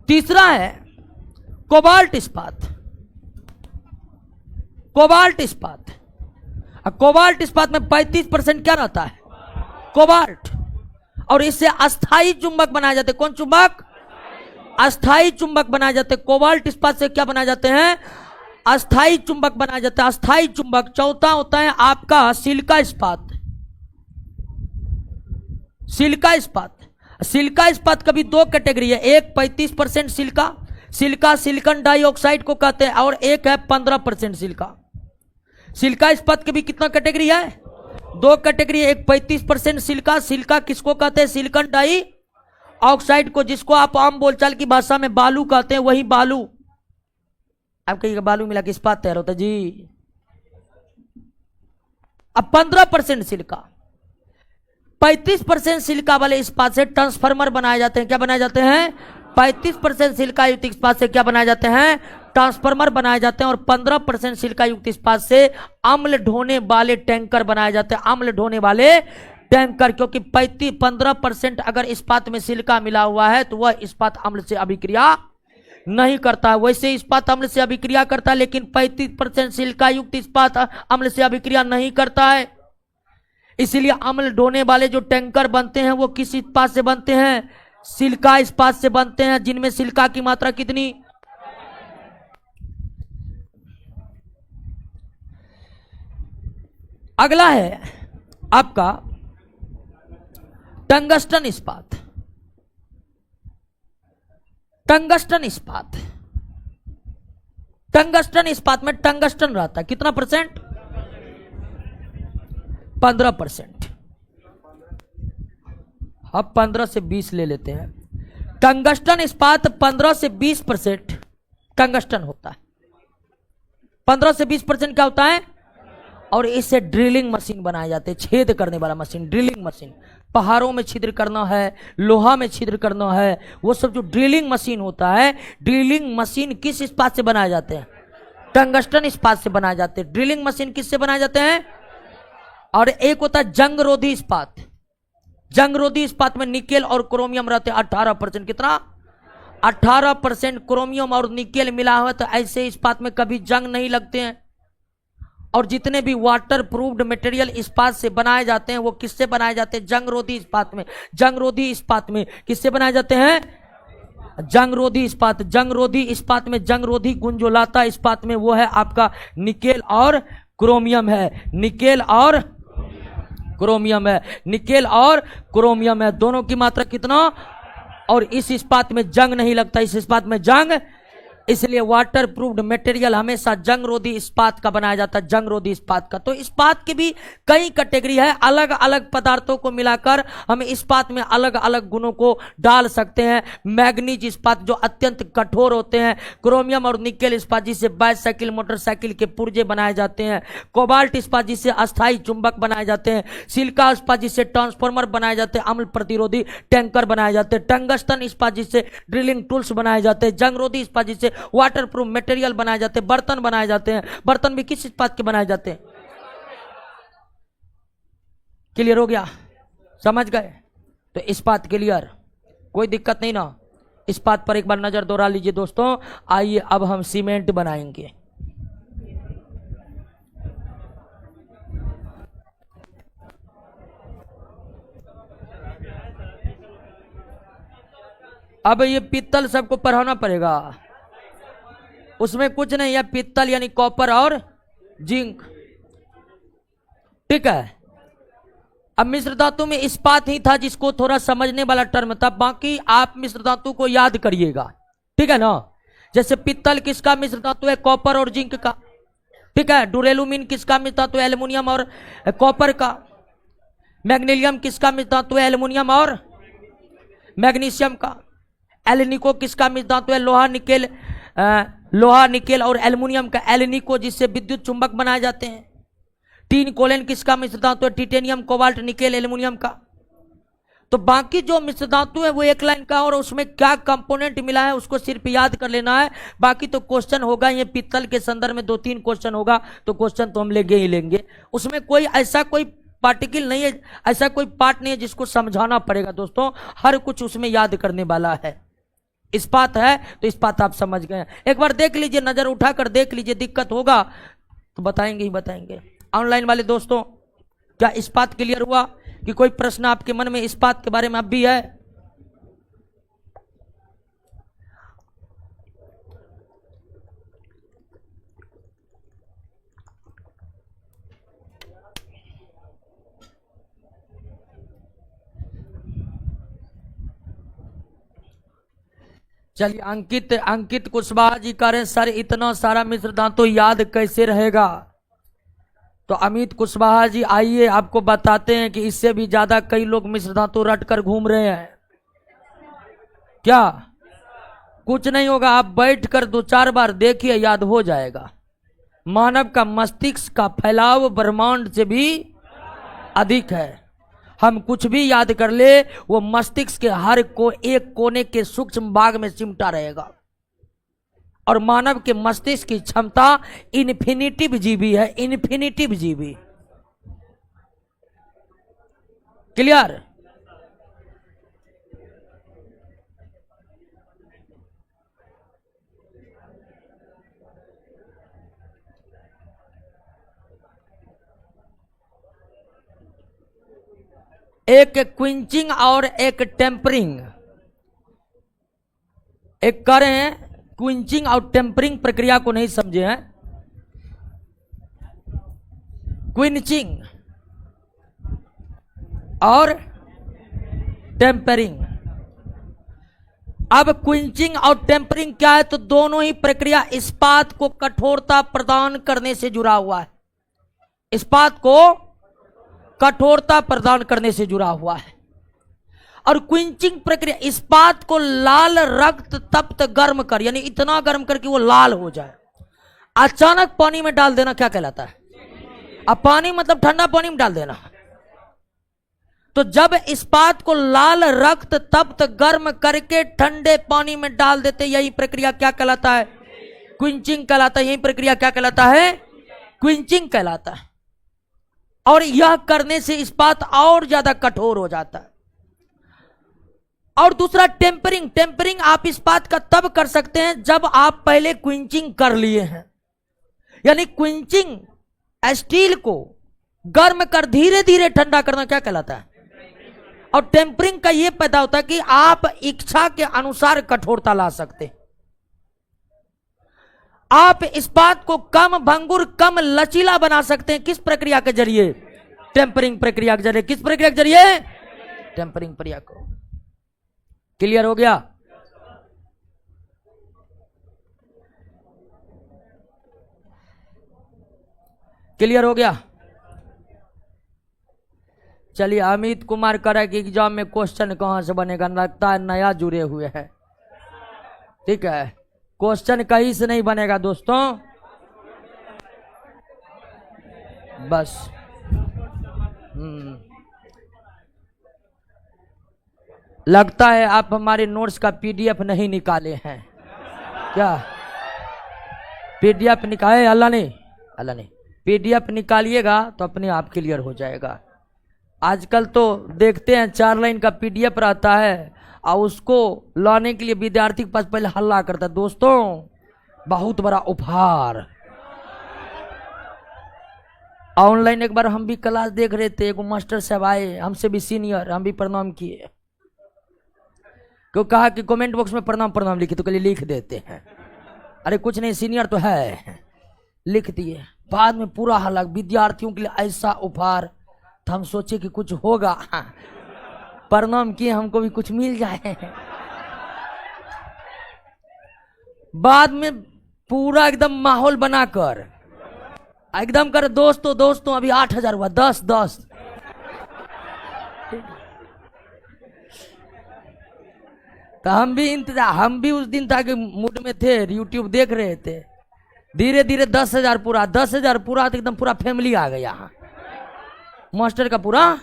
तीसरा है कोबाल्ट इस्पात। कोबाल्ट इस्पात, कोबाल्ट इस्पात में 35% क्या रहता है? कोबाल्ट। और इससे अस्थाई चुंबक बनाए जाते हैं। कौन चुंबक? अस्थाई चुंबक बनाए जाते हैं। कोबाल्ट इस्पात से क्या बनाए जाते हैं? अस्थाई चुंबक बनाए जाते हैं। अस्थाई चुंबक। चौथा होता है आपका सिलिका इस्पात। सिलिका इस्पात, सिलिका इस्पात का भी दो कैटेगरी है, एक 35% सिलिका, सिलिका सिलिकॉन डाइऑक्साइड को कहते हैं, और एक है 15% सिलिका। सिलिका इस्पात की भी कितना कैटेगरी है? दो कैटेगरी है, एक 35% सिलिका, सिलिका किसको कहते हैं? सिलिकॉन डाइऑक्साइड को, जिसको आप आम बोलचाल की भाषा में बालू कहते हैं, वही बालू। आप कहिएगा बालू मिला के इस्पात तैयार होता है जी। अब 15% सिलिका, 35% सिलिका वाले इस्पात से ट्रांसफार्मर बनाए जाते हैं। क्या बनाए जाते हैं? 35% सिलिका युक्त इस्पात से क्या बनाए जाते हैं? ट्रांसफार्मर बनाए जाते हैं। और 15% सिलिका युक्त इस्पात से अम्ल ढोने वाले टैंकर बनाए जाते हैं। अम्ल ढोने वाले टैंकर, क्योंकि 15% अगर इस्पात में सिलिका मिला हुआ है तो वह इस्पात अम्ल से अभिक्रिया नहीं करता है। वैसे इस्पात अम्ल से अभिक्रिया करता है, लेकिन 35% सिलिका युक्त इस्पात अम्ल से अभिक्रिया नहीं करता है। इसीलिए अम्ल ढोने वाले जो टैंकर बनते हैं वो किस इस्पात से बनते हैं? सिलिका इस्पात से बनते हैं, जिनमें सिलिका की मात्रा कितनी? अगला है आपका टंगस्टन इस्पात। टंगस्टन इस्पात, टंगस्टन इस्पात में टंगस्टन रहता है कितना परसेंट? 15%। अब 15 से 20 ले लेते हैं। टंगस्टन इस्पात 15 से 20% टंगस्टन होता है। 15 से 20% क्या होता है? और इससे ड्रिलिंग मशीन बनाए जाते हैं, छेद करने वाला मशीन, ड्रिलिंग मशीन। पहाड़ों में छिद्र करना है, लोहा में छिद्र करना है, वो सब जो ड्रिलिंग मशीन होता है, ड्रिलिंग मशीन किस इस्पात से बनाए जाते हैं? टंगस्टन इस्पात से बनाए जाते हैं। ड्रिलिंग मशीन किससे बनाए जाते हैं? और एक होता है जंगरोधी इस्पात। जंगरोधी इस्पात में निकेल और क्रोमियम रहते हैं 18%। कितना? 18% क्रोमियम और निकेल मिला हुआ, तो ऐसे इस्पात में कभी जंग नहीं लगते हैं। और जितने भी वाटर प्रूफ्ड मटेरियल इस्पात से बनाए जाते हैं वो किससे बनाए जाते हैं? जंगरोधी इस्पात में। जंगरोधी इस्पात में किससे बनाए जाते हैं? जंगरोधी इस्पात। जंगरोधी इस्पात में, जंगरोधी गुण जो लाता इस्पात में, वो है आपका निकेल और क्रोमियम है। निकेल और क्रोमियम है, निकेल और क्रोमियम है, दोनों की मात्रा कितना? और इस इस्पात में जंग नहीं लगता, इस इस्पात में जंग इसलिए वाटर प्रूफ्ड मटेरियल हमेशा जंग रोधी इस्पात का बनाया जाता है, जंग रोधी इस्पात का। तो इस्पात की भी कई कैटेगरी है, अलग अलग पदार्थों को मिलाकर हम इस्पात में अलग अलग गुणों को डाल सकते हैं। मैग्नीज इस्पात जो अत्यंत कठोर होते हैं, क्रोमियम और निकेल इस्पात जिससे बाइसाइकिल मोटरसाइकिल के पुर्जे बनाए जाते हैं, कोबाल्ट इस्पात जिससे अस्थायी चुंबक बनाए जाते हैं, सिलिका इस्पात जिससे ट्रांसफार्मर बनाए जाते हैं, अम्ल प्रतिरोधी टैंकर बनाए जाते हैं, टंगस्टन इस्पात जिससे ड्रिलिंग टूल्स बनाए जाते हैं, जंग रोधी इस्पात जिससे वाटर प्रूफ मटेरियल बनाए जाते हैं, बर्तन बनाए जाते हैं। बर्तन भी किस इस्पात के बनाए जाते हैं? क्लियर हो गया? समझ गए? तो इस्पात क्लियर, कोई दिक्कत नहीं ना। इस्पात पर एक बार नजर दौड़ा लीजिए दोस्तों। आइए अब हम सीमेंट बनाएंगे। अब ये पित्तल सबको पढ़ाना पड़ेगा, उसमें कुछ नहीं है। पित्तल यानी कॉपर और जिंक, ठीक है। अब मिश्र धातु में इस्पात ही था जिसको थोड़ा समझने वाला टर्म था, बाकी आप मिश्र धातु को याद करिएगा, ठीक है ना। जैसे पित्तल किसका मिश्र धातु है? कॉपर और जिंक का, ठीक है। डुरेलुमिन किसका मिश्र धातु है? एल्युमिनियम और कॉपर का। मैग्नीशियम किसका मिश्र धातु है? एल्युमिनियम और मैग्नीशियम का। एल्निको किसका मिश्र धातु है? लोहा निकेल और एल्युमिनियम का, एल्निको जिससे विद्युत चुंबक बनाए जाते हैं। टीन कोलेन किसका मिश्र धातु है? टिटेनियम कोबाल्ट निकेल एल्युमिनियम का। तो बाकी जो मिश्र धातु है वो एक लाइन का, और उसमें क्या कंपोनेंट मिला है उसको सिर्फ याद कर लेना है। बाकी तो क्वेश्चन होगा, ये पित्तल के संदर्भ में 2-3 क्वेश्चन होगा, तो क्वेश्चन तो हम लेंगे ही लेंगे। उसमें कोई ऐसा कोई पार्टिकल नहीं है, ऐसा कोई पार्ट नहीं है जिसको समझाना पड़ेगा दोस्तों, हर कुछ उसमें याद करने वाला है। इस्पात है तो इस्पात आप समझ गए। एक बार देख लीजिए, नजर उठाकर देख लीजिए, दिक्कत होगा तो बताएंगे ही बताएंगे। ऑनलाइन वाले दोस्तों, क्या इस्पात क्लियर हुआ कि कोई प्रश्न आपके मन में इस्पात के बारे में अब भी है? चलिए, अंकित कुशवाहा जी कह रहे हैं सर इतना सारा मिश्र धातु याद कैसे रहेगा? तो अमित कुशवाहा जी आइए आपको बताते हैं कि इससे भी ज्यादा कई लोग मिश्र धातु रट कर घूम रहे हैं। क्या कुछ नहीं होगा, आप बैठ कर 2-4 बार देखिए, याद हो जाएगा। मानव का मस्तिष्क का फैलाव ब्रह्मांड से भी अधिक है। हम कुछ भी याद कर ले वो मस्तिष्क के हर एक कोने के सूक्ष्म भाग में सिमटा रहेगा। और मानव के मस्तिष्क की क्षमता इन्फिनिटिव जीबी है, इन्फिनिटिव जीबी। क्लियर? एक क्विंचिंग और एक टेम्परिंग, एक कर रहे हैं क्विंचिंग और टेम्परिंग प्रक्रिया को नहीं समझे हैं। क्विंचिंग और टेम्परिंग। अब क्विंचिंग और टेम्परिंग क्या है? तो दोनों ही प्रक्रिया इस्पात को कठोरता प्रदान करने से जुड़ा हुआ है। इस्पात को कठोरता प्रदान करने से जुड़ा हुआ है। और क्विंचिंग प्रक्रिया इस्पात को लाल रक्त तप्त गर्म कर, यानी इतना गर्म कर कि वो लाल हो जाए, अचानक पानी में डाल देना क्या कहलाता है? अब पानी मतलब ठंडा पानी में डाल देना। तो जब इस्पात को लाल रक्त तप्त गर्म करके ठंडे पानी में डाल देते, यही प्रक्रिया क्या कहलाता है? क्विंचिंग कहलाता है। यही प्रक्रिया क्या कहलाता है? क्विंचिंग कहलाता है। और यह करने से इस्पात और ज्यादा कठोर हो जाता है। और दूसरा टेम्परिंग। टेम्परिंग आप इस्पात का तब कर सकते हैं जब आप पहले क्विंचिंग कर लिए हैं। यानी क्विंचिंग स्टील को गर्म कर धीरे धीरे ठंडा करना क्या कहलाता है? और टेम्परिंग का यह पैदा होता है कि आप इच्छा के अनुसार कठोरता ला सकते। आप इस्पात को कम भंगुर, कम लचीला बना सकते हैं। किस प्रक्रिया के जरिए? टेम्परिंग प्रक्रिया के जरिए। किस प्रक्रिया के जरिए? टेम्परिंग प्रक्रिया को। क्लियर हो गया? क्लियर हो गया? चलिए, अमित कुमार करे कि एग्जाम में क्वेश्चन कहां से बनेगा, लगता है नया जुड़े हुए हैं। ठीक है, क्वेश्चन कहीं से नहीं बनेगा दोस्तों, बस लगता है आप हमारे नोट्स का पीडीएफ नहीं निकाले हैं क्या? पीडीएफ निकाले? अल्लाह ने पीडीएफ निकालिएगा तो अपने आप क्लियर हो जाएगा। आजकल तो देखते हैं 4 लाइन का पीडीएफ रहता है और उसको लाने के लिए विद्यार्थी के पास पहले हल्ला करता है। दोस्तों, बहुत बड़ा उपहार। ऑनलाइन एक बार हम भी क्लास देख रहे थे, एक मास्टर साहब आए, हमसे भी सीनियर, हम भी प्रणाम किए। क्यों कहा कि कमेंट बॉक्स में प्रणाम लिखे, तो कल लिख देते हैं। अरे कुछ नहीं, सीनियर तो है, लिख दिए। बाद में पूरा हल्ला, विद्यार्थियों के लिए ऐसा उपहार। तो हम सोचे कि कुछ होगा, प्रणाम किए, हमको भी कुछ मिल जाए। बाद में पूरा एकदम माहौल बनाकर एकदम कर, दोस्तों अभी 8,000 हुआ, 10। तो हम भी उस दिन था कि मूड में थे, यूट्यूब देख रहे थे। धीरे धीरे 10,000 पूरा तो एकदम पूरा फैमिली आ गया यहाँ, मास्टर का पूरा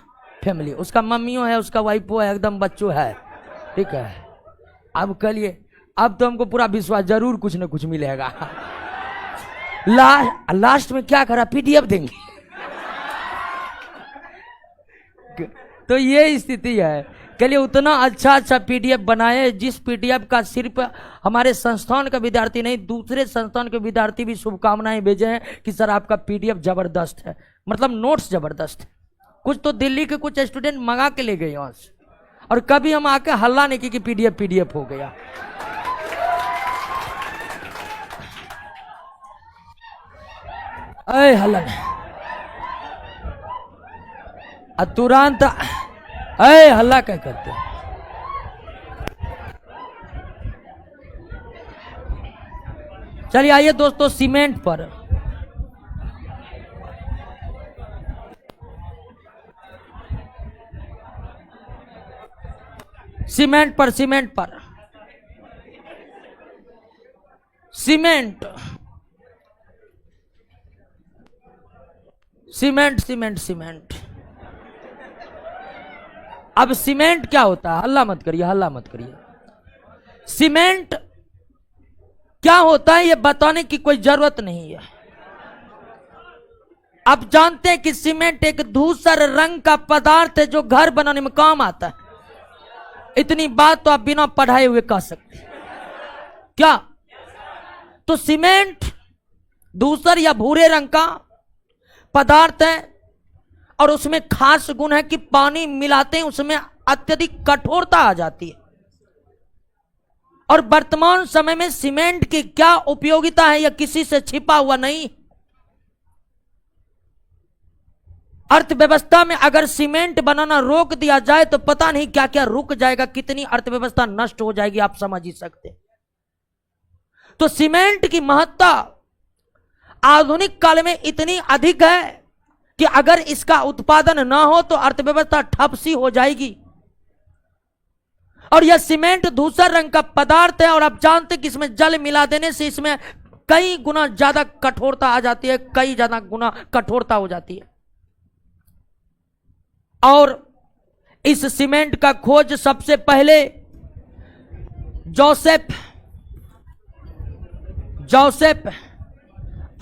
फैमिली, उसका मम्मियों है, उसका वाइफो है, एकदम बच्चों है। ठीक है, अब कलिए, अब तो हमको पूरा विश्वास जरूर कुछ न कुछ मिलेगा। लास्ट में क्या करा, पीडीएफ देंगे। तो ये स्थिति है। चलिए, उतना अच्छा पीडीएफ बनाए, जिस पीडीएफ का सिर्फ हमारे संस्थान का विद्यार्थी नहीं, दूसरे संस्थान के विद्यार्थी भी शुभकामनाएं भेजे हैं कि सर आपका पीडीएफ जबरदस्त है, मतलब नोट्स जबरदस्त है। कुछ तो दिल्ली के कुछ स्टूडेंट मंगा के ले गए यहाँ से, और कभी हम आके हल्ला नहीं की कि पीडीएफ हो गया। अरे हल्ला तुरंत, अरे हल्ला क्या करते। चलिए आइए दोस्तों, सीमेंट पर। सीमेंट। अब सीमेंट क्या होता है? हल्ला मत करिए। सीमेंट क्या होता है ये बताने की कोई जरूरत नहीं है। आप जानते हैं कि सीमेंट एक धूसर रंग का पदार्थ है जो घर बनाने में काम आता है। इतनी बात तो आप बिना पढ़ाए हुए कह सकते हैं क्या? तो सीमेंट धूसर या भूरे रंग का पदार्थ है, और उसमें खास गुण है कि पानी मिलाते हैं उसमें अत्यधिक कठोरता आ जाती है। और वर्तमान समय में सीमेंट की क्या उपयोगिता है, यह किसी से छिपा हुआ नहीं। अर्थव्यवस्था में अगर सीमेंट बनाना रोक दिया जाए तो पता नहीं क्या क्या रुक जाएगा, कितनी अर्थव्यवस्था नष्ट हो जाएगी, आप समझ ही सकते। तो सीमेंट की महत्ता आधुनिक काल में इतनी अधिक है कि अगर इसका उत्पादन ना हो तो अर्थव्यवस्था ठप सी हो जाएगी। और यह सीमेंट धूसर रंग का पदार्थ है, और आप जानते हैं कि इसमें जल मिला देने से इसमें कई गुना ज्यादा कठोरता आ जाती है, कई ज्यादा गुना कठोरता हो जाती है। और इस सीमेंट का खोज सबसे पहले जोसेफ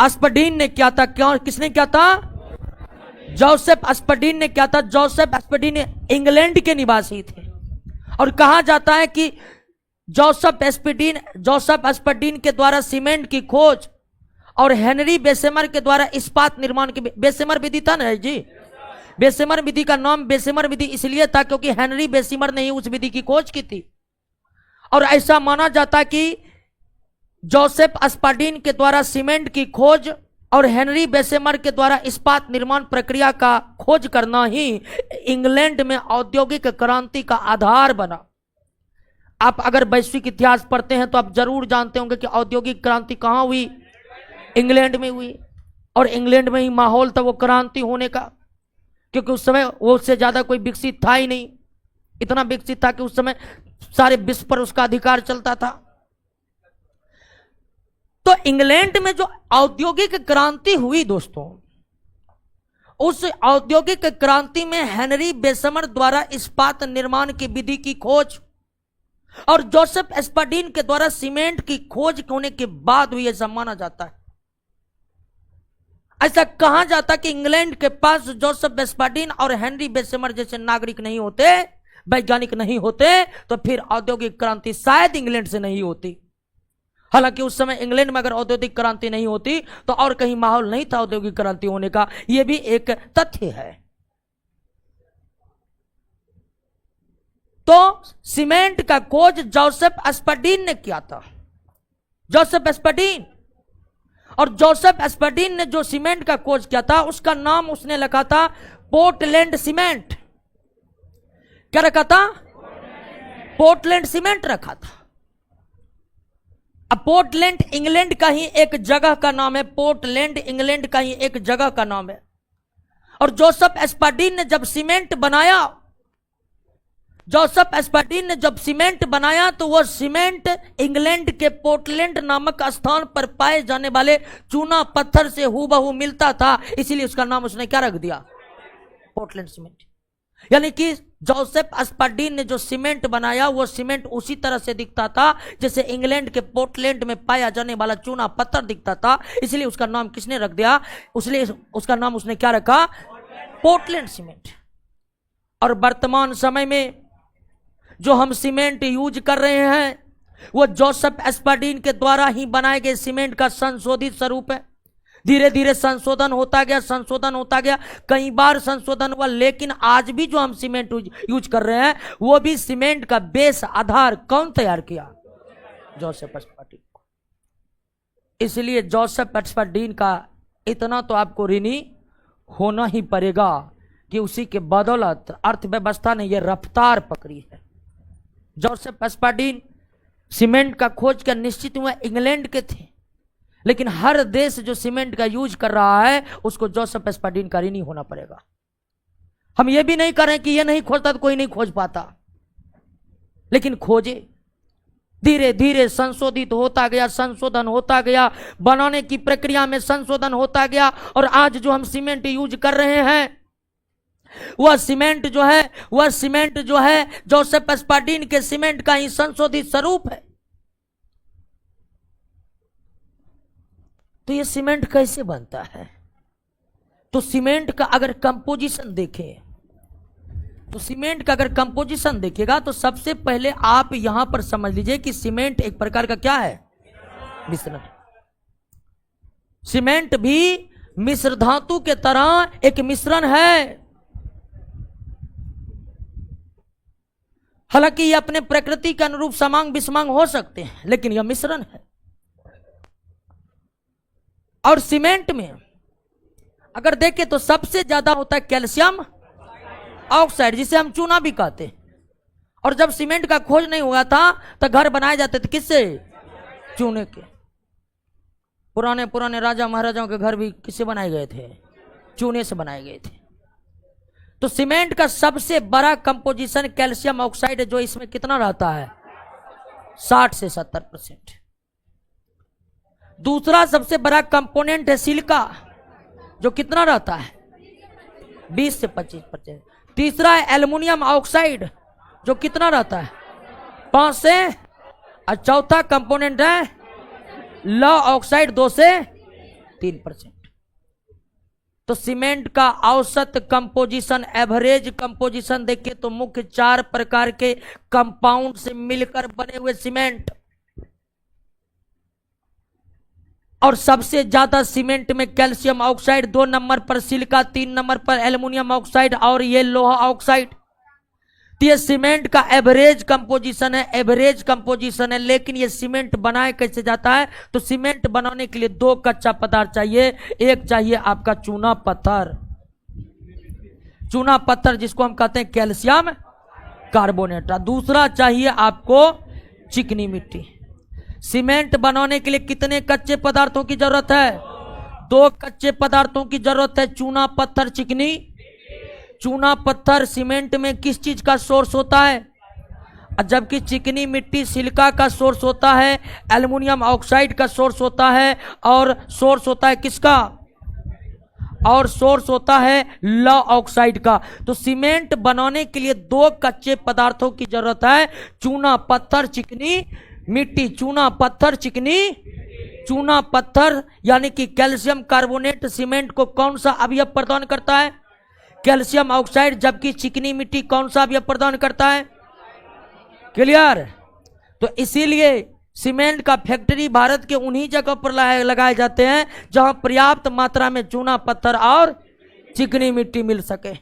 एस्पडीन ने किया था। किसने किया था? जोसेफ एस्पडीन ने किया था। जोसेफ एस्पडीन इंग्लैंड के निवासी थे, और कहा जाता है कि जोसेफ एस्पडीन के द्वारा सीमेंट की खोज और हेनरी बेसेमर के द्वारा इस्पात निर्माण की, बेसेमर विधि था ना जी, बेसेमर विधि का नाम बेसेमर विधि इसलिए था क्योंकि हेनरी बेसेमर ने ही उस विधि की खोज की थी। और ऐसा माना जाता कि जोसेफ एस्पडीन के द्वारा सीमेंट की खोज और हेनरी बेसेमर के द्वारा इस्पात निर्माण प्रक्रिया का खोज करना ही इंग्लैंड में औद्योगिक क्रांति का आधार बना। आप अगर वैश्विक इतिहास पढ़ते हैं तो आप जरूर जानते होंगे कि औद्योगिक क्रांति कहां हुई? इंग्लैंड में हुई। और इंग्लैंड में ही माहौल था वो क्रांति होने का, क्योंकि उस समय वो उससे ज्यादा कोई विकसित था ही नहीं। इतना विकसित था कि उस समय सारे विश्व पर उसका अधिकार चलता था। तो इंग्लैंड में जो औद्योगिक क्रांति हुई दोस्तों, उस औद्योगिक क्रांति में हेनरी बेसमर द्वारा इस्पात निर्माण की विधि की खोज और जोसेफ एस्पार्डीन के द्वारा सीमेंट की खोज होने के बाद हुई, ऐसा माना जाता है। ऐसा कहा जाता कि इंग्लैंड के पास जोसेफ एस्पार्डीन और हेनरी बेसमर जैसे नागरिक नहीं होते, वैज्ञानिक नहीं होते, तो फिर औद्योगिक क्रांति शायद इंग्लैंड से नहीं होती। हालांकि उस समय इंग्लैंड में अगर औद्योगिक क्रांति नहीं होती तो और कहीं माहौल नहीं था औद्योगिक क्रांति होने का, यह भी एक तथ्य है। तो सीमेंट का खोज जोसेफ एस्पार्डीन ने किया था, जोसेफ एस्पार्डीन। और जोसेफ एस्पार्डीन ने जो सीमेंट का खोज किया था उसका नाम उसने रखा था पोर्टलैंड सीमेंट। क्या रखा था? पोर्टलैंड सीमेंट रखा था। अब पोर्टलैंड इंग्लैंड का ही एक जगह का नाम है, पोर्टलैंड इंग्लैंड का ही एक जगह का नाम है। और जोसेफ एस्पार्डीन ने जब सीमेंट बनाया, जोसेफ एस्पार्डीन ने जब सीमेंट बनाया तो वह सीमेंट इंग्लैंड के पोर्टलैंड नामक स्थान पर पाए जाने वाले चूना पत्थर से हूबहू मिलता था, इसीलिए उसका नाम उसने क्या रख दिया? Portland cement. यानी कि जोसेफ एस्पार्डीन ने जो सीमेंट बनाया वो सीमेंट उसी तरह से दिखता था जैसे इंग्लैंड के पोर्टलैंड में पाया जाने वाला चूना पत्थर दिखता था, इसलिए उसका नाम किसने रख दिया? उसलिए उसका नाम उसने क्या रखा? Portland cement. और वर्तमान समय में जो हम सीमेंट यूज कर रहे हैं वो जोसेफ एस्पार्डीन के द्वारा ही बनाए गए सीमेंट का संशोधित स्वरूप है। धीरे धीरे संशोधन होता गया, संशोधन होता गया, कई बार संशोधन हुआ, लेकिन आज भी जो हम सीमेंट यूज कर रहे हैं वो भी सीमेंट का बेस आधार कौन तैयार किया? जोसेफ एस्पार्डीन को। इसलिए जोसेफ एस्पार्डीन का इतना तो आपको ऋणी होना ही पड़ेगा कि उसी के बदौलत अर्थव्यवस्था ने यह रफ्तार पकड़ी है। जोसेफ एस्पार्डीन सीमेंट का खोज का निश्चित हुआ इंग्लैंड के थे, लेकिन हर देश जो सीमेंट का यूज कर रहा है उसको जोसेफ एस्पार्डीन का ऋणी होना पड़ेगा। हम ये भी नहीं कर रहे कि ये नहीं खोजता तो कोई नहीं खोज पाता, लेकिन खोजे, धीरे धीरे संशोधित होता गया, संशोधन होता गया, बनाने की प्रक्रिया में संशोधन होता गया, और आज जो हम सीमेंट यूज कर रहे हैं वह सीमेंट जो है जोसेफ एस्पार्डीन के सीमेंट का ही संशोधित स्वरूप है। तो ये सीमेंट कैसे बनता है? तो सीमेंट का अगर कंपोजिशन देखें, तो सीमेंट का अगर कंपोजिशन देखेगा तो सबसे पहले आप यहां पर समझ लीजिए कि सीमेंट एक प्रकार का क्या है? मिश्रण। सीमेंट भी मिश्र धातु के तरह एक मिश्रण है। हालांकि ये अपने प्रकृति के अनुरूप समांग विषमांग हो सकते हैं, लेकिन यह मिश्रण है। और सीमेंट में अगर देखें तो सबसे ज्यादा होता है कैल्शियम ऑक्साइड, जिसे हम चूना भी कहते हैं। और जब सीमेंट का खोज नहीं हुआ था तो घर बनाए जाते थे किससे? चूने के। पुराने पुराने राजा महाराजाओं के घर भी किससे बनाए गए थे? चूने से बनाए गए थे। तो सीमेंट का सबसे बड़ा कंपोजिशन कैल्शियम ऑक्साइड है, जो इसमें कितना रहता है? 60 से 70%। दूसरा सबसे बड़ा कंपोनेंट है सिलिका, जो कितना रहता है? 20 से 25%। तीसरा है एल्युमिनियम ऑक्साइड, जो कितना रहता है? 5 से। और चौथा कंपोनेंट है लौ ऑक्साइड, 2 से 3%। तो सीमेंट का औसत कंपोजिशन, एवरेज कंपोजिशन देखिए तो मुख्य 4 प्रकार के कंपाउंड से मिलकर बने हुए सीमेंट। और सबसे ज्यादा सीमेंट में कैल्शियम ऑक्साइड, 2 नंबर पर सिलिका, 3 नंबर पर एल्युमिनियम ऑक्साइड और ये लोहा ऑक्साइड। तो ये सीमेंट का एवरेज कंपोजिशन है, एवरेज कंपोजिशन है। लेकिन ये सीमेंट बनाया कैसे जाता है? तो सीमेंट बनाने के लिए 2 कच्चा पदार्थ चाहिए। एक चाहिए आपका चूना पत्थर, चूना पत्थर जिसको हम कहते हैं कैल्शियम कार्बोनेट। दूसरा चाहिए आपको चिकनी मिट्टी। सीमेंट बनाने के लिए कितने कच्चे पदार्थों की जरूरत है? दो कच्चे पदार्थों की जरूरत है, चूना पत्थर चिकनी। चूना पत्थर सीमेंट में किस चीज का सोर्स होता है, जबकि चिकनी मिट्टी सिलिका का सोर्स होता है, एल्युमिनियम ऑक्साइड का सोर्स होता है, और सोर्स होता है किसका, और सोर्स होता है लौह ऑक्साइड का। तो सीमेंट बनाने के लिए दो कच्चे पदार्थों की जरूरत है, चूना पत्थर चिकनी मिट्टी। चूना पत्थर चिकनी, चूना पत्थर यानी कि कैल्शियम कार्बोनेट सीमेंट को कौन सा अवयव प्रदान करता है, कैल्शियम ऑक्साइड, जबकि चिकनी मिट्टी कौन सा अवयव प्रदान करता है, क्लियर। तो इसीलिए सीमेंट का फैक्ट्री भारत के उन्हीं जगह पर लगाए जाते हैं जहां पर्याप्त मात्रा में चूना पत्थर और चिकनी मिट्टी मिल सके।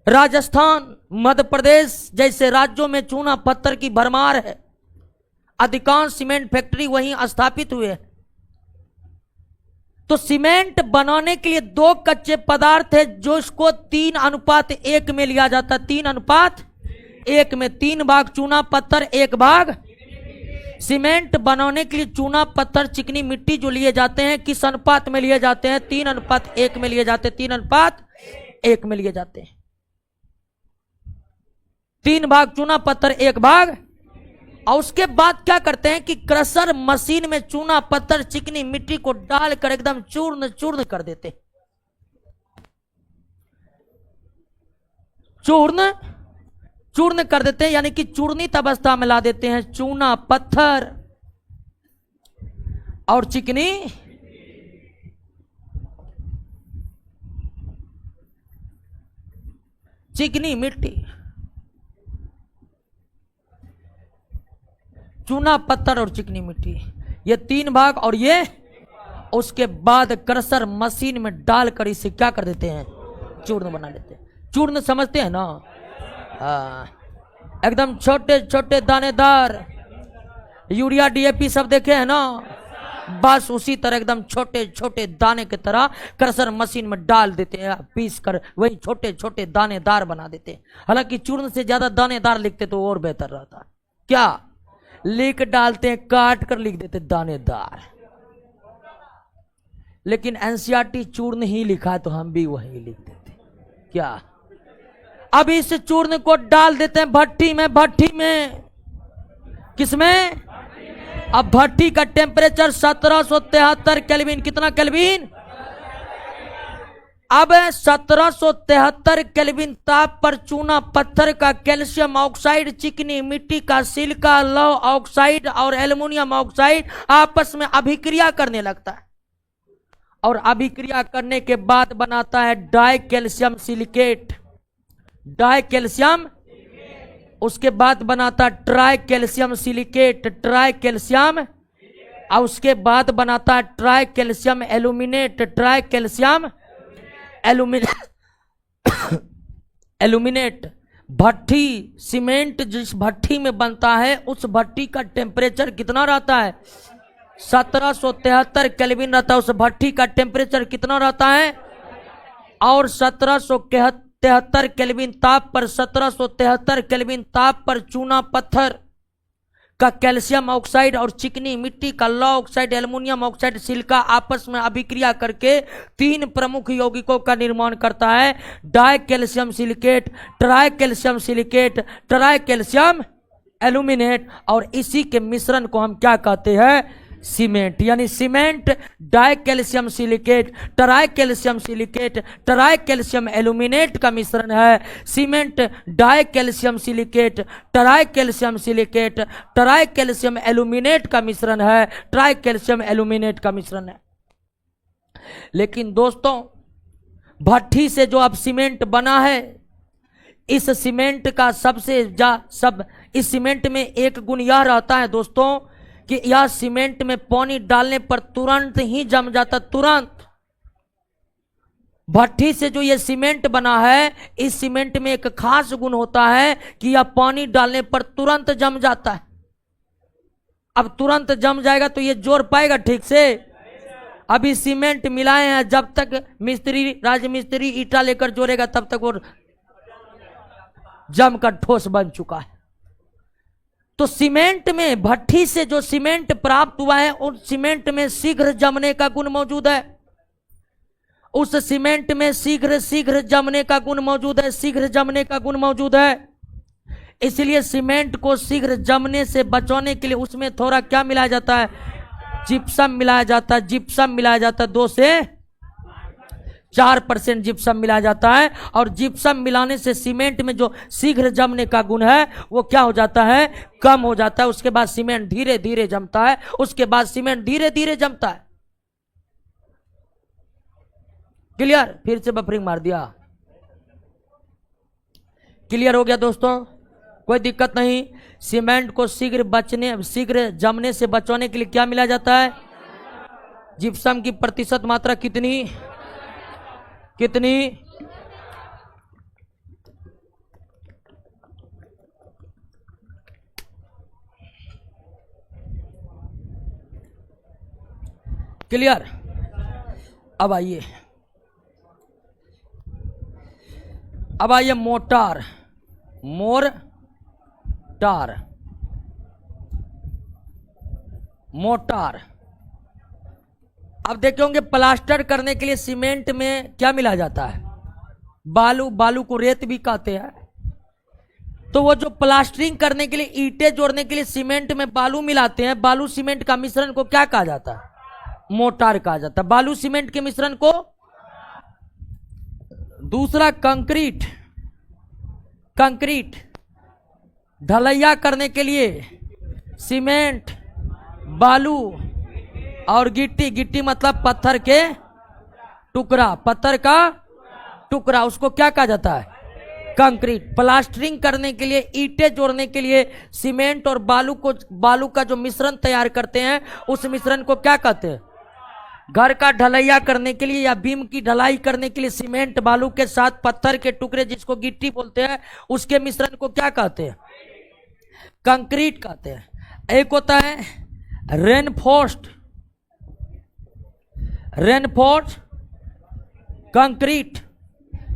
राजस्थान, मध्य प्रदेश जैसे राज्यों में चूना पत्थर की भरमार है, अधिकांश सीमेंट फैक्ट्री वहीं स्थापित हुए हैं। तो सीमेंट बनाने के लिए दो कच्चे पदार्थ है जो इसको 3:1 में लिया जाता है, 3:1 में, 3 भाग चूना पत्थर 1 भाग सीमेंट बनाने के लिए चूना पत्थर चिकनी मिट्टी जो लिए जाते हैं किस अनुपात में लिए जाते हैं, 3:1 में लिए जाते हैं, 3:1 में लिए जाते हैं। 3 भाग चूना पत्थर 1 भाग, और उसके बाद क्या करते हैं कि क्रशर मशीन में चूना पत्थर चिकनी मिट्टी को डालकर एकदम चूर्ण चूर्ण कर देते, चूर्ण चूर्ण कर देते हैं, यानी कि चूर्णित अवस्था में ला देते हैं चूना पत्थर और चिकनी चिकनी मिट्टी। चूना पत्थर और चिकनी मिट्टी, ये 3 भाग, और ये उसके बाद क्रशर मशीन में डालकर इसे क्या कर देते हैं, चूर्ण बना लेते हैं। चूर्ण समझते हैं ना, एकदम छोटे छोटे दानेदार, यूरिया डीएपी सब देखे हैं ना, बस उसी तरह एकदम छोटे छोटे दाने की तरह क्रशर मशीन में डाल देते हैं, पीस कर वही छोटे छोटे दानेदार बना देते हैं। हालांकि चूर्ण से ज्यादा दानेदार लिखते तो और बेहतर रहता, क्या लिख डालते हैं, काट कर लिख देते दानेदार, लेकिन एनसीईआरटी चूर्ण ही लिखा है तो हम भी वही लिख देते, क्या। अब इस चूर्ण को डाल देते हैं भट्टी में, भट्टी में किसमें, अब भट्टी का टेम्परेचर 1773 केल्विन, कितना केल्विन, अब 1773 केल्विन ताप पर चूना पत्थर का कैल्शियम ऑक्साइड, चिकनी मिट्टी का सिलिका, लौह ऑक्साइड और एल्युमिनियम ऑक्साइड आपस में अभिक्रिया करने लगता है, और अभिक्रिया करने के बाद बनाता है di calcium silicate, di calcium, उसके बाद बनाता tri calcium silicate, tri calcium, और उसके बाद बनाता tri calcium aluminate, tri calcium aluminate. भट्टी सीमेंट जिस भट्टी में बनता है उस भट्टी का टेम्परेचर कितना रहता है, 1773 केल्विन रहता है। उस भट्टी का टेम्परेचर कितना रहता है, और 1773 केल्विन ताप पर, 1773 केल्विन ताप पर चूना पत्थर का कैल्शियम ऑक्साइड और चिकनी मिट्टी का लौह ऑक्साइड, एल्युमिनियम ऑक्साइड, सिलिका आपस में अभिक्रिया करके 3 प्रमुख यौगिकों का निर्माण करता है, di calcium silicate, tri calcium silicate, tri calcium aluminate, और इसी के मिश्रण को हम क्या कहते हैं, सीमेंट। यानी cement die calcium silicate, tri calcium silicate, tri calcium aluminate का मिश्रण है। Cement die calcium silicate, tri calcium silicate, tri calcium aluminate का मिश्रण है, ट्राई कैल्शियम एल्यूमिनेट का मिश्रण है। लेकिन दोस्तों भट्टी से जो अब सीमेंट बना है, इस सीमेंट का इस सीमेंट में एक गुण यह रहता है दोस्तों कि यह सीमेंट में पानी डालने पर तुरंत ही जम जाता, तुरंत। भट्टी से जो ये सीमेंट बना है, इस सीमेंट में एक खास गुण होता है कि यह पानी डालने पर तुरंत जम जाता है। अब तुरंत जम जाएगा तो ये जोड़ पाएगा ठीक से, अभी सीमेंट मिलाए हैं, जब तक मिस्त्री राजमिस्त्री ईटा लेकर जोड़ेगा तब तक वो जमकर ठोस बन चुका है। तो सीमेंट में भट्ठी से जो सीमेंट प्राप्त हुआ है उस सीमेंट में शीघ्र जमने का गुण मौजूद है। उस सीमेंट में शीघ्र शीघ्र जमने का गुण मौजूद है, शीघ्र जमने का गुण मौजूद है। इसलिए सीमेंट को शीघ्र जमने से बचाने के लिए उसमें थोड़ा क्या मिलाया जाता है? जिप्सम मिलाया जाता है। जिप्सम मिलाया जाता है, 2 से 4% जिप्सम मिलाया जाता है। और जिप्सम मिलाने से सीमेंट में जो शीघ्र जमने का गुण है वो क्या हो जाता है? कम हो जाता है। उसके बाद सीमेंट धीरे धीरे जमता है। उसके बाद सीमेंट धीरे धीरे जमता है। क्लियर? फिर से बफरिंग मार दिया। क्लियर हो गया दोस्तों? कोई दिक्कत नहीं। सीमेंट को शीघ्र जमने से बचाने के लिए क्या मिलाया जाता है? जिप्सम की प्रतिशत मात्रा कितनी? क्लियर? अब आइए मोटार। अब देखे होंगे प्लास्टर करने के लिए सीमेंट में क्या मिलाया जाता है? बालू को रेत भी कहते हैं। तो वो जो प्लास्टरिंग करने के लिए, ईंटें जोड़ने के लिए सीमेंट में बालू मिलाते हैं, बालू सीमेंट का मिश्रण को क्या कहा जाता है? मोटार कहा जाता है। बालू सीमेंट के मिश्रण को। दूसरा कंक्रीट। ढलैया करने के लिए सीमेंट, बालू और गिट्टी मतलब पत्थर के टुकड़ा, पत्थर का टुकड़ा, उसको क्या कहा जाता है? कंक्रीट। प्लास्टरिंग करने के लिए, ईंटें जोड़ने के लिए सीमेंट और बालू का जो मिश्रण तैयार करते हैं उस मिश्रण को क्या कहते हैं? घर का ढलैया करने के लिए या बीम की ढलाई करने के लिए सीमेंट बालू के साथ पत्थर के टुकड़े जिसको गिट्टी बोलते हैं उसके मिश्रण को क्या कहते हैं? कंक्रीट कहते हैं। एक होता है रेनफोर्स्ड कंक्रीट,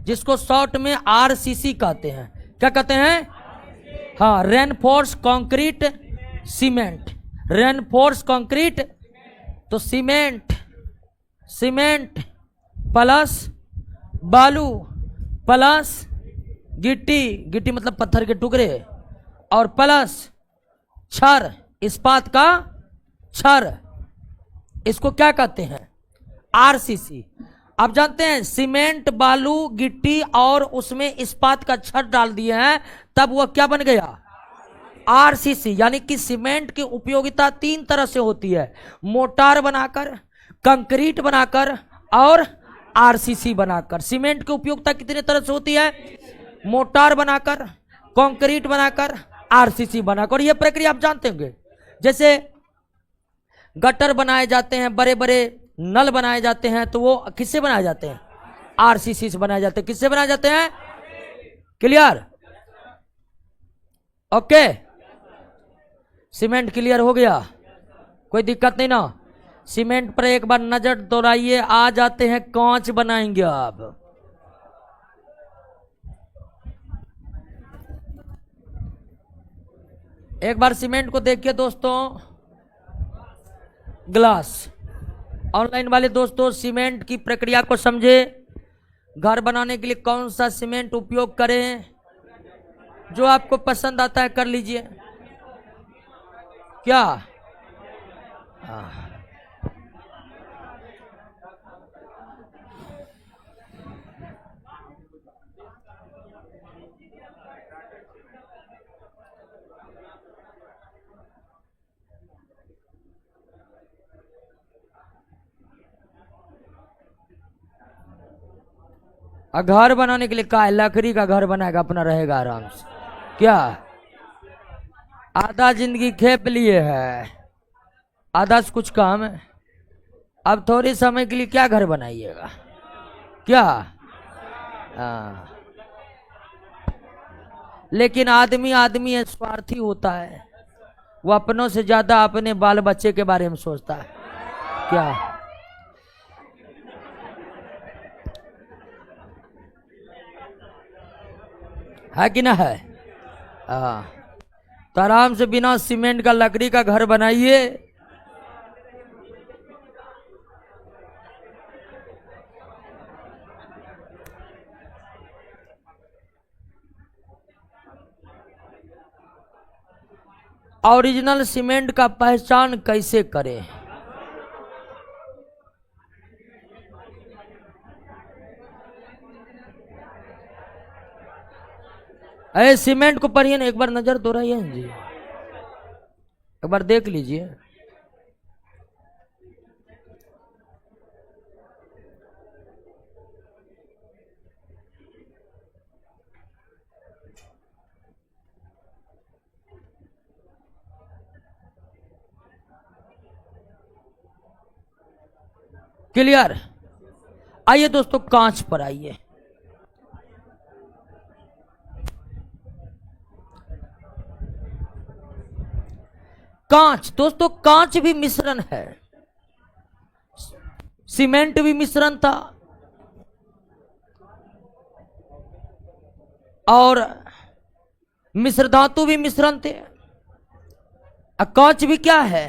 जिसको शॉर्ट में आरसीसी कहते हैं। क्या कहते हैं? हाँ, reinforce concrete cement. Reinforce concrete, तो सीमेंट प्लस बालू प्लस गिट्टी मतलब पत्थर के टुकड़े, और प्लस छड़, इस्पात का छड़, इसको क्या कहते हैं? आरसीसी। आप जानते हैं सीमेंट, बालू, गिट्टी और उसमें इस्पात का छड़ डाल दिए हैं, तब वह क्या बन गया? आरसीसी। यानी कि सीमेंट की उपयोगिता 3 तरह से होती है: मोटार बनाकर, कंक्रीट बनाकर और आरसीसी बनाकर। सीमेंट की उपयोगिता कितने तरह से होती है? मोटार बनाकर, कंक्रीट बनाकर, आरसीसी बनाकर। यह प्रक्रिया आप जानते होंगे। जैसे गटर बनाए जाते हैं, बड़े बड़े नल बनाए जाते हैं, तो वो किससे बनाए जाते हैं? आरसीसी से बनाए जाते हैं। किससे बनाए जाते हैं? क्लियर? ओके, सीमेंट क्लियर हो गया? कोई दिक्कत नहीं ना? सीमेंट पर एक बार नजर दौड़ाइए। आ जाते हैं कांच बनाएंगे आप। एक बार सीमेंट को देखिए दोस्तों। ग्लास। ऑनलाइन वाले दोस्तों सीमेंट की प्रक्रिया को समझे। घर बनाने के लिए कौन सा सीमेंट उपयोग करें? जो आपको पसंद आता है कर लीजिए। क्या? घर बनाने के लिए का है? लकड़ी का घर बनाएगा, अपना रहेगा आराम से। क्या? आधा जिंदगी खेप लिए है, आधा से कुछ काम है। अब थोड़ी समय के लिए क्या घर बनाइएगा? क्या? लेकिन आदमी स्वार्थी होता है। वो अपनों से ज्यादा अपने बाल बच्चे के बारे में सोचता है। क्या? है कि ना है? तो आराम से बिना सीमेंट का लकड़ी का घर बनाइए। ओरिजिनल सीमेंट का पहचान कैसे करें? अरे सीमेंट को पढ़िए ना, एक बार नजर दोहराइए जी, एक बार देख लीजिए। क्लियर? आइए दोस्तों कांच पर आइए। कांच दोस्तों, कांच भी मिश्रण है। सीमेंट भी मिश्रण था और मिश्र धातु भी मिश्रण थे। कांच भी क्या है?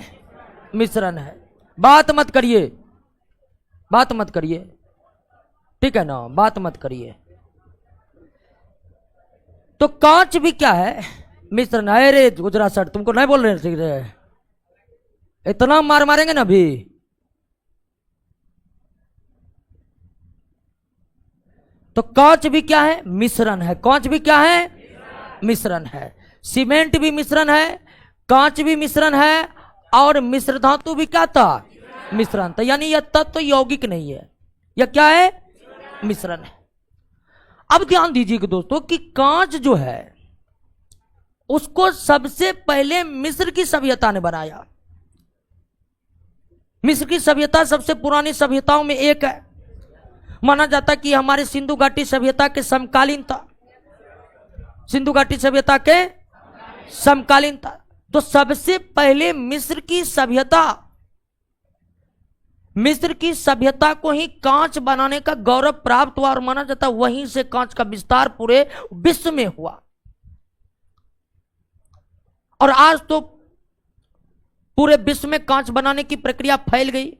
मिश्रण है। बात मत करिए, बात मत करिए, ठीक है ना, बात मत करिए। तो कांच भी क्या है? मिश्रण है। रे गुजरात सर तुमको नहीं बोल रहे थे, इतना मार मारेंगे ना अभी। तो कांच भी क्या है? मिश्रण है। कांच भी क्या है? मिश्रण है। सीमेंट भी मिश्रण है, कांच भी मिश्रण है, और मिश्र धातु भी क्या था? मिश्रण था। यानी यह तत्व यौगिक नहीं है, यह क्या है? मिश्रण है। अब ध्यान दीजिएगा दोस्तों कि कांच जो है उसको सबसे पहले मिस्र की सभ्यता ने बनाया। मिस्र की सभ्यता सबसे पुरानी सभ्यताओं में एक है। माना जाता कि हमारे सिंधु घाटी सभ्यता के समकालीन था, सिंधु घाटी सभ्यता के समकालीन था। तो सबसे पहले मिस्र की सभ्यता को ही कांच बनाने का गौरव प्राप्त हुआ, और माना जाता वहीं से कांच का विस्तार पूरे विश्व में हुआ। और आज तो पूरे विश्व में कांच बनाने की प्रक्रिया फैल गई,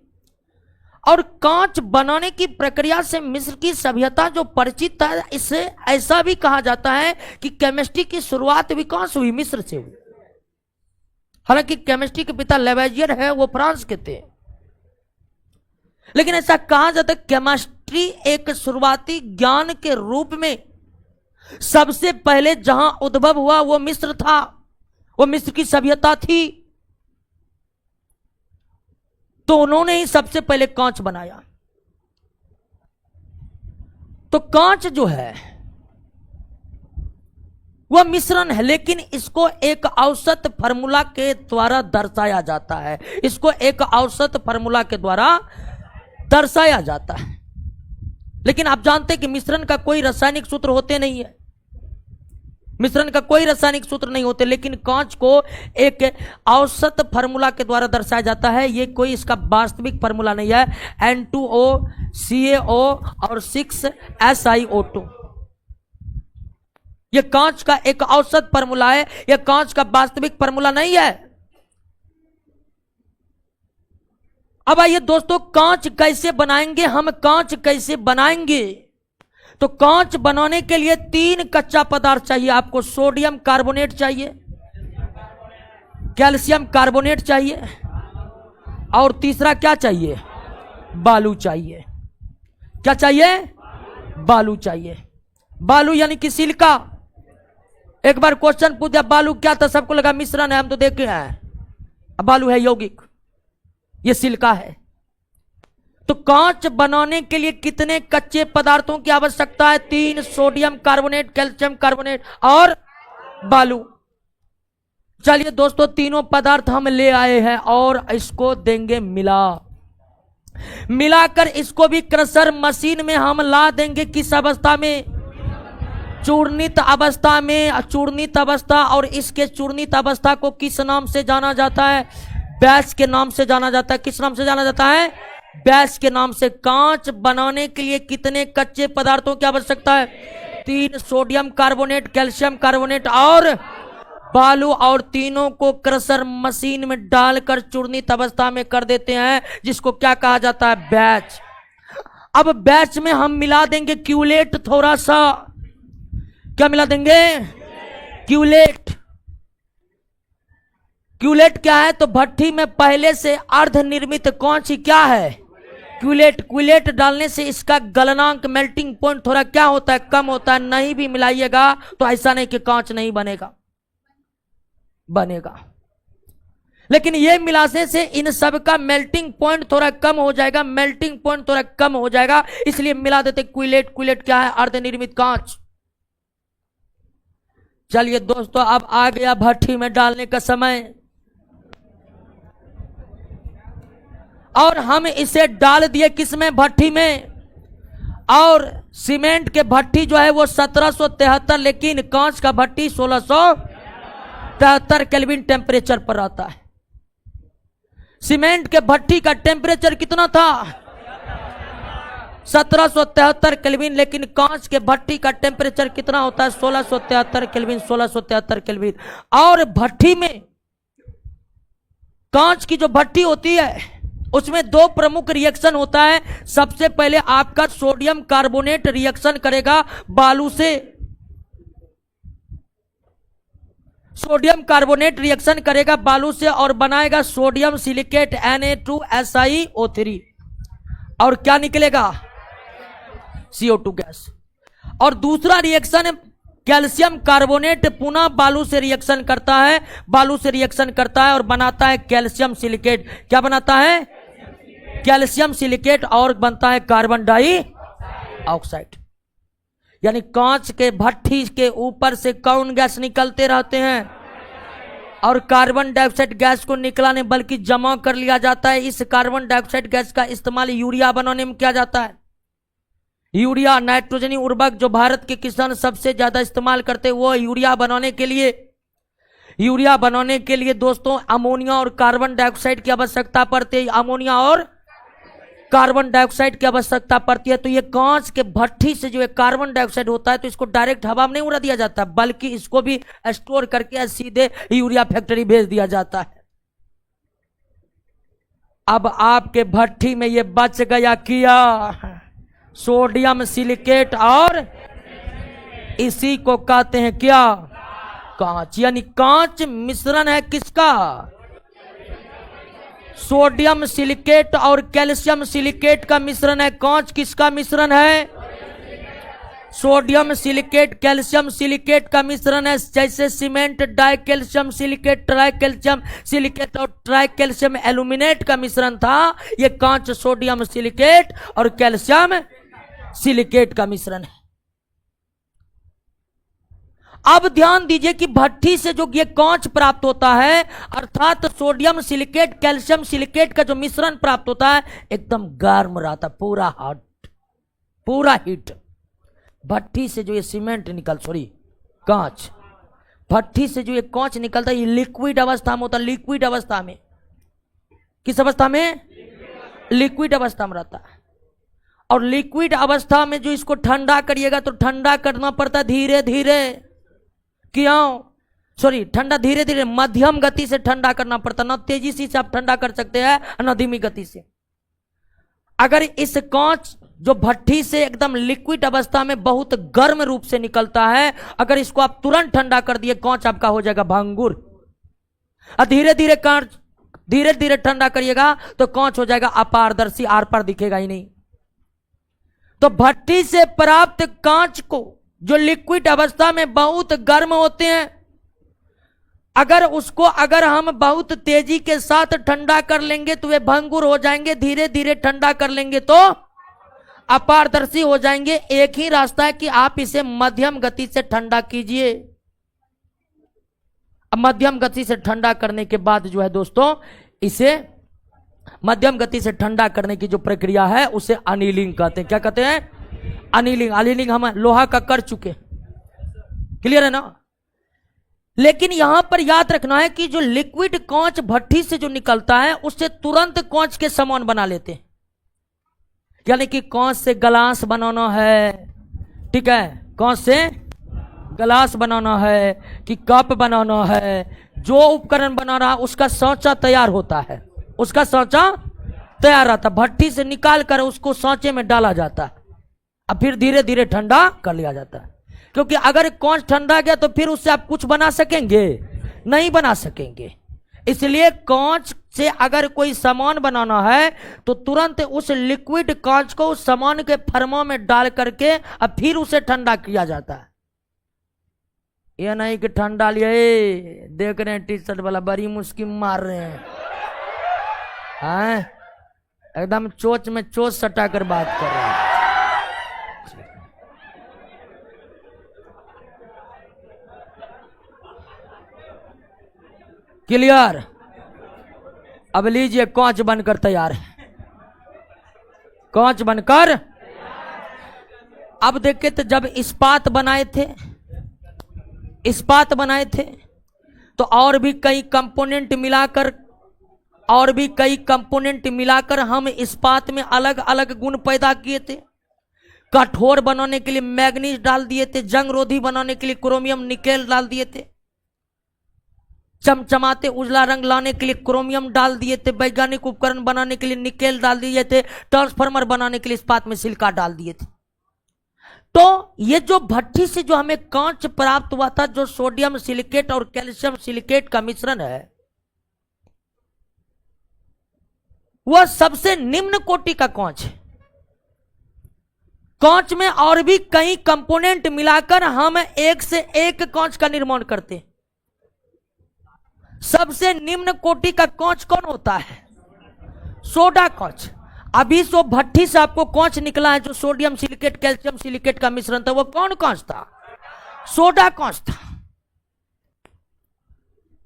और कांच बनाने की प्रक्रिया से मिस्र की सभ्यता जो परिचित था, इससे ऐसा भी कहा जाता है कि केमिस्ट्री की शुरुआत भी कहां से हुई? मिस्र से हुई। हालांकि केमिस्ट्री के पिता लेवेजियर है, वो फ्रांस के थे, लेकिन ऐसा कहा जाता है केमिस्ट्री एक शुरुआती ज्ञान के रूप में सबसे पहले जहां उद्भव हुआ वो मिस्र था, वो मिस्र की सभ्यता थी। तो उन्होंने ही सबसे पहले कांच बनाया। तो कांच जो है वह मिश्रण है, लेकिन इसको एक औसत फार्मूला के द्वारा दर्शाया जाता है। इसको एक औसत फार्मूला के द्वारा दर्शाया जाता है। लेकिन आप जानते हैं कि मिश्रण का कोई रासायनिक सूत्र होते नहीं है, मिश्रण का कोई रासायनिक सूत्र नहीं होते, लेकिन कांच को एक औसत फार्मूला के द्वारा दर्शाया जाता है। ये कोई इसका वास्तविक फार्मूला नहीं है। N2O CaO और 6SiO2, ये कांच का एक औसत फार्मूला है, यह कांच का वास्तविक फार्मूला नहीं है। अब आइए दोस्तों, कांच कैसे बनाएंगे हम? कांच कैसे बनाएंगे? तो कांच बनाने के लिए 3 कच्चा पदार्थ चाहिए आपको। सोडियम कार्बोनेट चाहिए, कैल्शियम कार्बोनेट चाहिए, और तीसरा क्या चाहिए? बालू चाहिए। क्या चाहिए? बालू चाहिए। बालू यानी कि सिलिका। एक बार क्वेश्चन पूछ दिया बालू क्या था, सबको लगा मिश्रण है, हम तो देखे हैं। अब बालू है यौगिक, ये सिलिका है। तो कांच बनाने के लिए कितने कच्चे पदार्थों की आवश्यकता है? 3, सोडियम कार्बोनेट, कैल्शियम कार्बोनेट और बालू। चलिए दोस्तों, तीनों पदार्थ हम ले आए हैं और इसको देंगे मिलाकर इसको भी क्रशर मशीन में हम ला देंगे। किस अवस्था में? चूर्णित अवस्था में। चूर्णित अवस्था, और इसके चूर्णित अवस्था को किस नाम से जाना जाता है? बैच के नाम से जाना जाता है। किस नाम से जाना जाता है? बैच के नाम से। कांच बनाने के लिए कितने कच्चे पदार्थों की आवश्यकता है? 3, सोडियम कार्बोनेट, कैल्शियम कार्बोनेट और बालू और तीनों को क्रशर मशीन में डालकर चूर्णित अवस्था में कर देते हैं, जिसको क्या कहा जाता है? बैच। अब बैच में हम मिला देंगे क्यूलेट, थोड़ा सा क्या मिला देंगे? क्यूलेट। क्यूलेट क्या है? तो भट्टी में पहले से अर्ध निर्मित कौन सी क्या है? क्यूलेट। क्यूलेट डालने से इसका गलनांक, मेल्टिंग पॉइंट थोड़ा क्या होता है? कम होता है। नहीं भी मिलाइएगा तो ऐसा नहीं कि कांच नहीं बनेगा, बनेगा। लेकिन ये मिलाने से इन सब का मेल्टिंग पॉइंट थोड़ा कम हो जाएगा, मेल्टिंग पॉइंट थोड़ा कम हो जाएगा, इसलिए मिला देते क्यूलेट। क्यूलेट क्या है? अर्धनिर्मित कांच। चलिए दोस्तों, अब आ गया भट्टी में डालने का समय, और हम इसे डाल दिए किसमें? भट्टी में। और सीमेंट के भट्टी जो है वो 1773, लेकिन कांच का भट्टी 1673 केल्विन टेम्परेचर पर आता है। सीमेंट के भट्टी का टेम्परेचर कितना था? 1773 केल्विन, लेकिन कांच के भट्टी का टेम्परेचर कितना होता है? 1673 केल्विन, 1673 केल्विन। और भट्टी में, कांच की जो भट्टी होती है उसमें दो प्रमुख रिएक्शन होता है। सबसे पहले आपका सोडियम कार्बोनेट रिएक्शन करेगा बालू से, सोडियम कार्बोनेट रिएक्शन करेगा बालू से और बनाएगा सोडियम सिलिकेट Na2SiO3, और क्या निकलेगा? CO2 gas. और दूसरा रिएक्शन कैल्शियम कार्बोनेट पुनः बालू से रिएक्शन करता है, बालू से रिएक्शन करता है और बनाता है कैल्शियम सिलिकेट। क्या बनाता है? कैल्शियम सिलिकेट, और बनता है कार्बन डाइऑक्साइड। यानी कांच के भट्टी के ऊपर से कौन गैस निकलते रहते हैं? और कार्बन डाइऑक्साइड गैस को निकलाने बल्कि जमा कर लिया जाता है। इस कार्बन डाइऑक्साइड गैस का इस्तेमाल यूरिया बनाने में किया जाता है। यूरिया, नाइट्रोजनी उर्वरक जो भारत के किसान सबसे ज्यादा इस्तेमाल करते हैं, वो यूरिया बनाने के लिए, यूरिया बनाने के लिए दोस्तों अमोनिया और कार्बन डाइऑक्साइड की आवश्यकता पड़ती है। अमोनिया और कार्बन डाइऑक्साइड की आवश्यकता पड़ती है। तो ये कांच के भट्टी से जो है कार्बन डाइऑक्साइड होता है, तो इसको डायरेक्ट हवा में नहीं उड़ा दिया जाता, बल्कि इसको भी स्टोर करके सीधे यूरिया फैक्ट्री भेज दिया जाता है। अब आपके भट्टी में ये बच गया किया सोडियम सिलिकेट, और इसी को कहते हैं क्या? कांच। यानी कांच मिश्रण है किसका? सोडियम सिलिकेट और कैल्शियम सिलिकेट का मिश्रण है। कांच किसका मिश्रण है? सोडियम सिलिकेट, कैल्शियम सिलिकेट का मिश्रण है। जैसे cement die calcium silicate, tri calcium silicate और ट्राई कैल्शियम एल्यूमिनेट का मिश्रण था, ये कांच सोडियम सिलिकेट और कैल्शियम सिलिकेट का मिश्रण है। अब ध्यान दीजिए कि भट्टी से जो ये कांच प्राप्त होता है, अर्थात सोडियम सिलिकेट कैल्शियम सिलिकेट का जो मिश्रण प्राप्त होता है, एकदम गर्म रहता, पूरा हॉट, पूरा हीट। भट्टी से जो ये सीमेंट कांच, भट्टी से जो ये कांच निकलता है, ये लिक्विड अवस्था में होता है। लिक्विड अवस्था में, किस अवस्था में? लिक्विड अवस्था में रहता है। और लिक्विड अवस्था में जो इसको ठंडा करिएगा तो ठंडा करना पड़ता है धीरे धीरे। क्यों? ठंडा धीरे धीरे, मध्यम गति से ठंडा करना पड़ता, ना तेजी से आप ठंडा कर सकते हैं ना धीमी गति से। अगर इस कांच जो भट्टी से एकदम लिक्विड अवस्था में बहुत गर्म रूप से निकलता है, अगर इसको आप तुरंत ठंडा कर दिए, कांच आपका हो जाएगा भंगुर। और धीरे धीरे कांच, धीरे धीरे ठंडा करिएगा तो कांच हो जाएगा अपारदर्शी, आर पार दिखेगा ही नहीं। तो भट्टी से प्राप्त कांच को जो लिक्विड अवस्था में बहुत गर्म होते हैं, अगर हम बहुत तेजी के साथ ठंडा कर लेंगे तो वे भंगुर हो जाएंगे, धीरे धीरे ठंडा कर लेंगे तो अपारदर्शी हो जाएंगे। एक ही रास्ता है कि आप इसे मध्यम गति से ठंडा कीजिए। मध्यम गति से ठंडा करने के बाद जो है दोस्तों, इसे मध्यम गति से ठंडा करने की जो प्रक्रिया है उसे अनीलिंग कहते हैं। क्या कहते हैं? अनीलिंग। अनीलिंग हम लोहा का कर चुके, क्लियर है ना? लेकिन यहां पर याद रखना है कि जो लिक्विड कांच भट्टी से जो निकलता है, उससे तुरंत कांच के समान बना लेते हैं। यानी कि कांच से ग्लास बनाना है, ठीक है, कांच से गिलास बनाना है कि कप बनाना है, जो उपकरण बना रहा उसका सांचा तैयार होता है, उसका सांचा तैयार आता, भट्टी से निकाल कर उसको सांचे में डाला जाता है, अब फिर धीरे धीरे ठंडा कर लिया जाता है। क्योंकि अगर कांच ठंडा गया तो फिर उससे आप कुछ बना सकेंगे, नहीं बना सकेंगे। इसलिए कांच से अगर कोई सामान बनाना है तो तुरंत उस लिक्विड कांच को उस सामान के फर्मा में डाल करके अब फिर उसे ठंडा किया जाता है। यह नहीं कि ठंडा लिए देख रहे हैं टी शर्ट वाला बड़ी मुश्किल मार रहे हैं, एकदम चोच में चोच सटा कर बात कर रहे हैं। क्लियर? अब लीजिए कांच बनकर तैयार है, कांच बनकर। अब देखिए तो जब इस्पात बनाए थे, इस्पात बनाए थे तो और भी कई कंपोनेंट मिलाकर हम इस्पात में अलग अलग गुण पैदा किए थे। कठोर बनाने के लिए मैग्नीज डाल दिए थे, जंग रोधी बनाने के लिए क्रोमियम निकेल डाल दिए थे, चमचमाते उजला रंग लाने के लिए क्रोमियम डाल दिए थे, वैज्ञानिक उपकरण बनाने के लिए निकेल डाल दिए थे, ट्रांसफार्मर बनाने के लिए इस्पात में सिलिका डाल दिए थे। तो ये जो भट्टी से जो हमें कांच प्राप्त हुआ था, जो सोडियम सिलिकेट और कैल्शियम सिलिकेट का मिश्रण है, वह सबसे निम्न कोटि का कांच है। कांच में और भी कई कंपोनेंट मिलाकर हम एक से एक कांच का निर्माण करते हैं। सबसे निम्न कोटि का कांच कौन होता है? सोडा कांच। अभी सो भट्टी से आपको कांच निकला है जो सोडियम सिलिकेट कैल्शियम सिलिकेट का मिश्रण था, वो कौन कांच था? सोडा कांच था।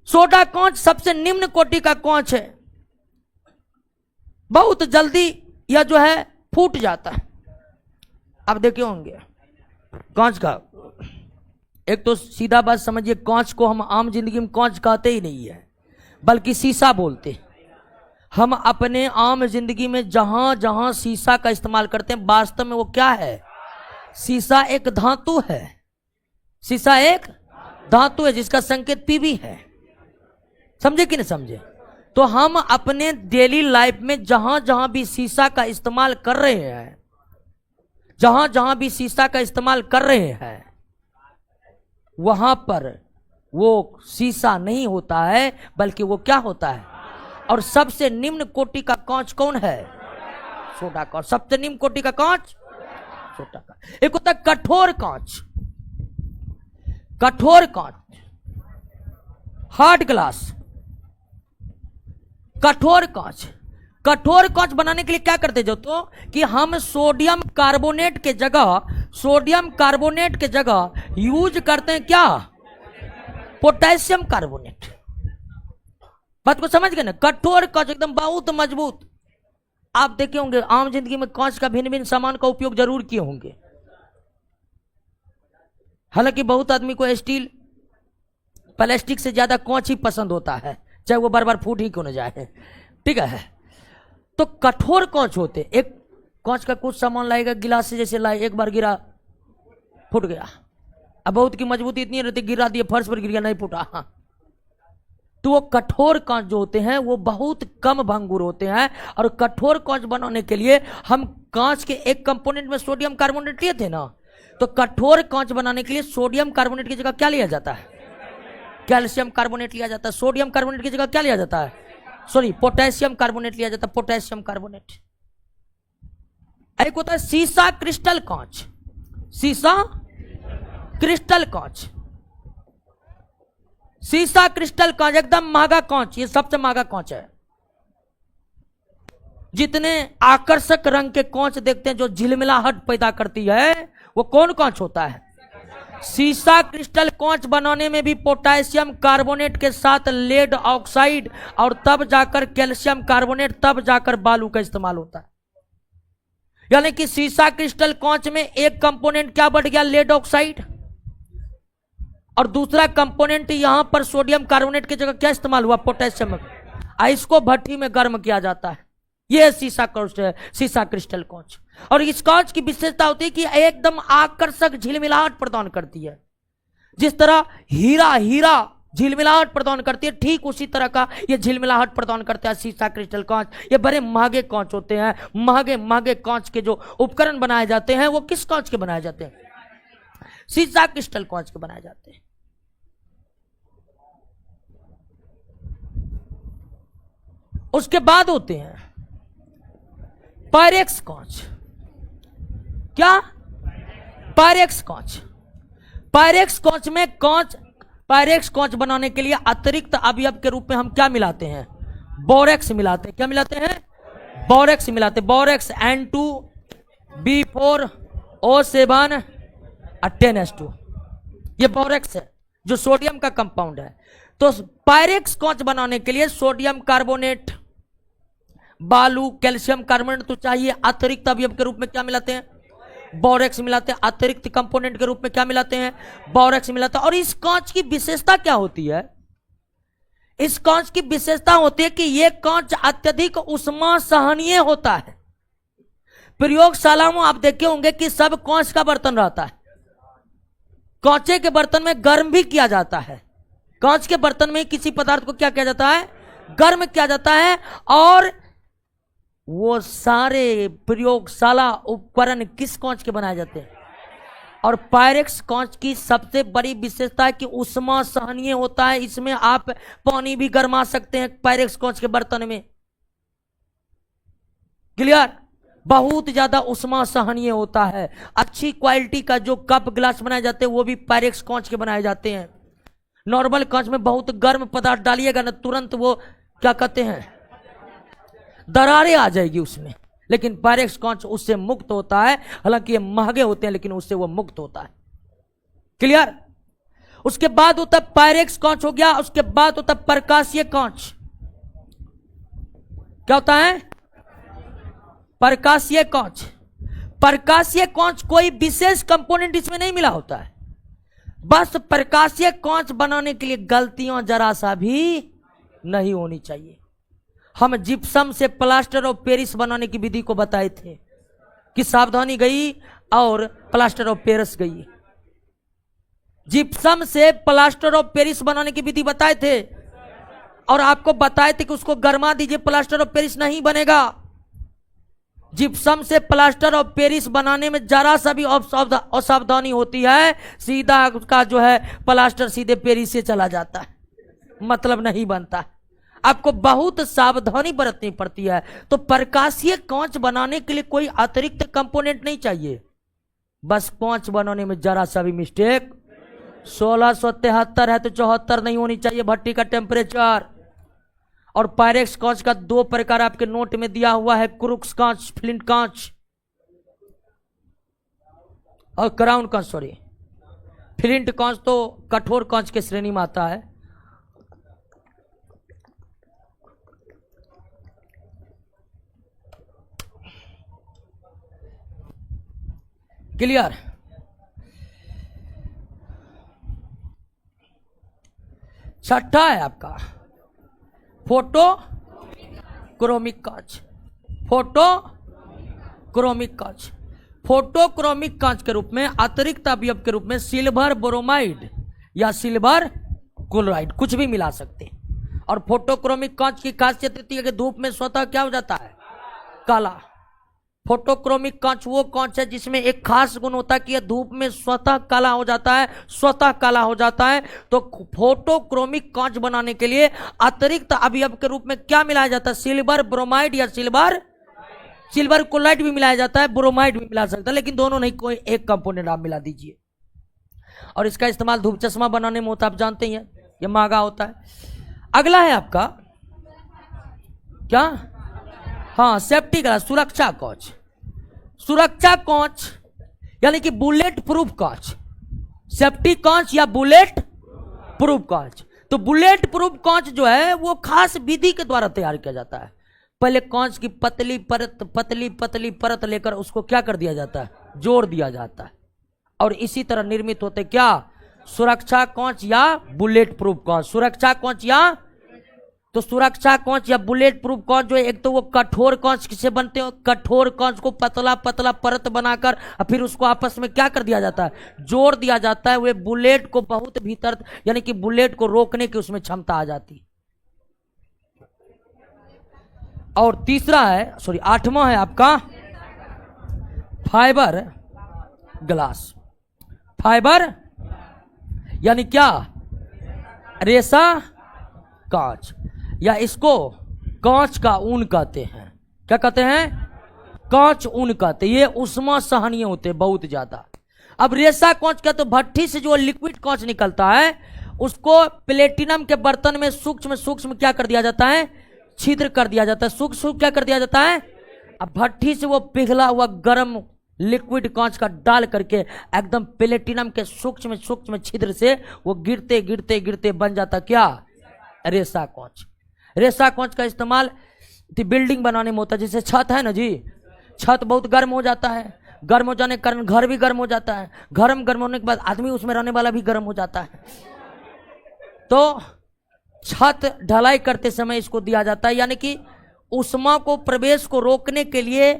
सोडा कांच सबसे निम्न कोटि का कांच है, बहुत जल्दी यह जो है फूट जाता है। अब देखिए होंगे कांच का, एक तो सीधा बात समझिए, कांच को हम आम जिंदगी में कांच कहते ही नहीं है, बल्कि शीशा बोलते हैं। हम अपने आम जिंदगी में जहां जहां शीशा का इस्तेमाल करते हैं, वास्तव में वो क्या है? शीशा एक धातु है, शीशा एक धातु है जिसका संकेत पीबी है। समझे कि नहीं समझे? तो हम अपने डेली लाइफ में जहां जहां भी शीशा का इस्तेमाल कर रहे हैं, जहां जहां भी शीशा का इस्तेमाल कर रहे हैं, वहां पर वो शीशा नहीं होता है, बल्कि वो क्या होता है? और सबसे निम्न कोटि का कांच कौन है? सोडा कांच। सबसे निम्न कोटि का कांच सोडा कांच। एक होता है कठोर कांच, कठोर कांच, हार्ड ग्लास। कठोर कांच, कठोर कांच बनाने के लिए क्या करते जो तो कि हम सोडियम कार्बोनेट के जगह यूज करते हैं क्या? Potassium carbonate. बात को समझ गए ना? कठोर कांच एकदम बहुत मजबूत। आप देखे होंगे आम जिंदगी में कांच का भिन्न भिन्न सामान का उपयोग जरूर किए होंगे। हालांकि बहुत आदमी को स्टील प्लास्टिक से ज्यादा कांच ही पसंद होता है, चाहे वो बार बार फूट ही क्यों न जाए, ठीक है। तो कठोर कांच होते, एक कांच का कुछ सामान लाएगा, गिलास से जैसे लाए, एक बार गिरा फूट गया। अब बहुत की मजबूती इतनी रहती, गिरा दिए फर्श पर गिर गया, नहीं फूटा। तो वो कठोर कांच जो होते हैं वो बहुत कम भंगुर होते हैं। और कठोर कांच बनाने के लिए हम कांच के एक कंपोनेंट में सोडियम कार्बोनेट लिए थे ना, तो कठोर कांच बनाने के लिए सोडियम कार्बोनेट की जगह क्या लिया जाता है? कैल्शियम कार्बोनेट लिया जाता है। सोडियम कार्बोनेट की जगह क्या लिया जाता है? सॉरी, पोटेशियम कार्बोनेट लिया जाता है, पोटेशियम कार्बोनेट। एक होता है सीसा क्रिस्टल कांच, सीसा क्रिस्टल कांच। सीसा क्रिस्टल कांच एकदम महंगा कांच, ये सबसे महंगा कांच है। जितने आकर्षक रंग के कांच देखते हैं जो झिलमिलाहट पैदा करती है, वो कौन कांच होता है? सीसा क्रिस्टल कांच बनाने में भी पोटेशियम कार्बोनेट के साथ लेड ऑक्साइड और तब जाकर कैल्शियम कार्बोनेट, तब जाकर बालू का इस्तेमाल होता है। यानी कि सीसा क्रिस्टल कांच में एक कंपोनेंट क्या बढ़ गया? Lead oxide. और दूसरा कंपोनेंट यहां पर सोडियम कार्बोनेट की जगह क्या इस्तेमाल हुआ? पोटेशियम। इसको भट्टी में गर्म किया जाता है। यह सीसा क्रिस्टल कांच। और इस कांच की विशेषता होती है कि एकदम आकर्षक झिलमिलाहट प्रदान करती है। जिस तरह हीरा हीरा झिलमिलाहट प्रदान करती है, ठीक उसी तरह का ये झिलमिलाहट प्रदान करता है शीशा क्रिस्टल कांच। ये बड़े महंगे कांच होते हैं। महंगे महंगे कांच के जो उपकरण बनाए जाते हैं वो किस कांच के बनाए जाते हैं? शीशा क्रिस्टल कांच के बनाए जाते हैं। उसके बाद होते हैं पायरेक्स कांच। क्या? पायरेक्स कांच। पायरेक्स कांच में पायरेक्स कांच बनाने के लिए अतिरिक्त अवयव के रूप में हम क्या मिलाते हैं? बोरेक्स मिलाते हैं। क्या मिलाते हैं? बोरेक्स मिलाते हैं। बोरेक्स N2B4O7 10S2, ये बोरेक्स है जो सोडियम का कंपाउंड है। तो पायरेक्स कांच बनाने के लिए सोडियम कार्बोनेट, बालू, कैल्शियम कार्बोनेट तो चाहिए। अतिरिक्त अवयव के रूप में क्या मिलाते हैं? बोरेक्स मिलाते हैं। अतिरिक्त कंपोनेंट के रूप में क्या मिलाते हैं? बोरेक्स मिलाते हैं। और इस कांच की विशेषता क्या होती है? इस कांच की विशेषता होती है कि यह कांच अत्यधिक उष्मा सहनीय होता है। प्रयोगशाला में आप देखे होंगे कि सब कांच का बर्तन रहता है। कांचे के बर्तन में गर्म भी किया जाता है। कांच के बर्तन में किसी पदार्थ को क्या किया जाता है? गर्म किया जाता है। और वो सारे प्रयोगशाला उपकरण किस कांच के बनाए जाते हैं? और पायरेक्स कांच की सबसे बड़ी विशेषता है कि उष्मा सहनीय होता है। इसमें आप पानी भी गरमा सकते हैं पायरेक्स कांच के बर्तन में। क्लियर? बहुत ज्यादा उष्मा सहनीय होता है। अच्छी क्वालिटी का जो कप ग्लास बनाए जाते हैं वो भी पायरेक्स कांच के बनाए जाते हैं। नॉर्मल कांच में बहुत गर्म पदार्थ डालिएगा ना, तुरंत वो क्या कहते हैं, दरारें आ जाएगी उसमें। लेकिन पायरेक्स कांच उससे मुक्त होता है। हालांकि ये महंगे होते हैं लेकिन उससे वो मुक्त होता है। क्लियर? उसके बाद होता है पायरेक्स कांच हो गया। उसके बाद होता है प्रकाशीय कांच। क्या होता है? प्रकाशीय कांच। प्रकाशीय कांच कोई विशेष कंपोनेंट इसमें नहीं मिला होता है। बस प्रकाशीय कांच बनाने के लिए गलतियां जरा सा भी नहीं होनी चाहिए। हम जिप्सम से प्लास्टर ऑफ पेरिस बनाने की विधि को बताए थे कि सावधानी गई और प्लास्टर ऑफ पेरिस गई। जिप्सम से प्लास्टर ऑफ पेरिस बनाने की विधि बताए थे और आपको बताए थे कि उसको गरमा दीजिए, प्लास्टर ऑफ पेरिस नहीं बनेगा। जिप्सम से प्लास्टर ऑफ पेरिस बनाने में जरा सा भी असावधानी होती है, सीधा उसका जो है प्लास्टर सीधे पेरिस से चला जाता है, मतलब नहीं बनता। आपको बहुत सावधानी बरतनी पड़ती है। तो प्रकाशीय कांच बनाने के लिए कोई अतिरिक्त कंपोनेंट नहीं चाहिए। बस कांच बनाने में जरा सा भी मिस्टेक। 1673 है तो 74 नहीं होनी चाहिए भट्टी का टेम्परेचर। और पायरेक्स कांच का 2 प्रकार आपके नोट में दिया हुआ है, क्रूक्स कांच, फ्लिंट कांच और क्राउन कांच। सॉरी, फ्लिंट कांच तो कठोर कांच के श्रेणी में आता है। क्लियर? छठा है आपका फोटो क्रोमिक कांच। फोटो क्रोमिक कांच। फोटो क्रोमिक कांच के रूप में अतिरिक्त अवयव के रूप में सिल्वर ब्रोमाइड या सिल्वर क्लोराइड कुछ भी मिला सकते हैं। और फोटोक्रोमिक कांच की खासियत होती है कि धूप में स्वतः क्या हो जाता है? काला। फोटोक्रोमिक कांच वो कांच है जिसमें एक खास गुण होता है कि यह धूप में स्वतः काला हो जाता है, स्वतः काला हो जाता है। तो फोटोक्रोमिक कांच बनाने के लिए अतिरिक्त अवयव के रूप में क्या मिलाया जाता है? सिल्वर ब्रोमाइड या सिल्वर क्लोराइड भी मिलाया जाता है, ब्रोमाइड भी मिला सकता है, लेकिन दोनों नहीं, कोई एक कंपोनेंट आप मिला दीजिए। और इसका इस्तेमाल धूप चश्मा बनाने में होता है, आप जानते ही हैं, यह महंगा होता है। अगला है आपका क्या? हाँ, सेफ्टी ग्लास, सुरक्षा कांच। सुरक्षा कांच यानी कि बुलेट प्रूफ कांच। सेफ्टी कांच या बुलेट प्रूफ कांच। तो बुलेट प्रूफ कांच जो है वो खास विधि के द्वारा तैयार किया जाता है। पहले कांच की पतली परत लेकर उसको क्या कर दिया जाता है? जोड़ दिया जाता है। और इसी तरह निर्मित होते क्या? सुरक्षा कांच या बुलेट प्रूफ कांच। सुरक्षा कांच या तो सुरक्षा कांच या बुलेट प्रूफ कांच जो है, एक तो वो कठोर कांच से बनते हो, कठोर कांच को पतला पतला परत बनाकर और फिर उसको आपस में क्या कर दिया जाता है, जोड़ दिया जाता है। वे बुलेट को बहुत भीतर, यानी कि बुलेट को रोकने की उसमें क्षमता आ जाती। और तीसरा है, सॉरी 8वां है आपका फाइबर ग्लास। फाइबर यानी क्या, रेशा कांच, या इसको कांच का ऊन कहते हैं। क्या कहते हैं, कांच ऊन कहते हैं। ये उष्मा सहनीय होते हैं बहुत ज्यादा। अब रेशा कांच का, तो भट्ठी से जो लिक्विड कांच निकलता है उसको प्लेटिनम के बर्तन में सूक्ष्म सूक्ष्म क्या कर दिया जाता है, छिद्र कर दिया जाता है, सूक्ष्म सूक्ष्म क्या कर दिया जाता है। अब भट्ठी से वो पिघला हुआ गर्म लिक्विड कांच का डाल करके एकदम प्लेटिनम के सूक्ष्म सूक्ष्म छिद्र से वो गिरते गिरते गिरते बन जाता क्या, रेशा कांच। रेशा कांच का इस्तेमाल बिल्डिंग बनाने में होता है। जैसे छत है ना जी, छत बहुत गर्म हो जाता है, गर्म हो जाने के कारण घर भी गर्म हो जाता है, गर्म होने के बाद आदमी उसमें रहने वाला भी गर्म हो जाता है। तो छत ढलाई करते समय इसको दिया जाता है, यानी कि उष्मा को प्रवेश को रोकने के लिए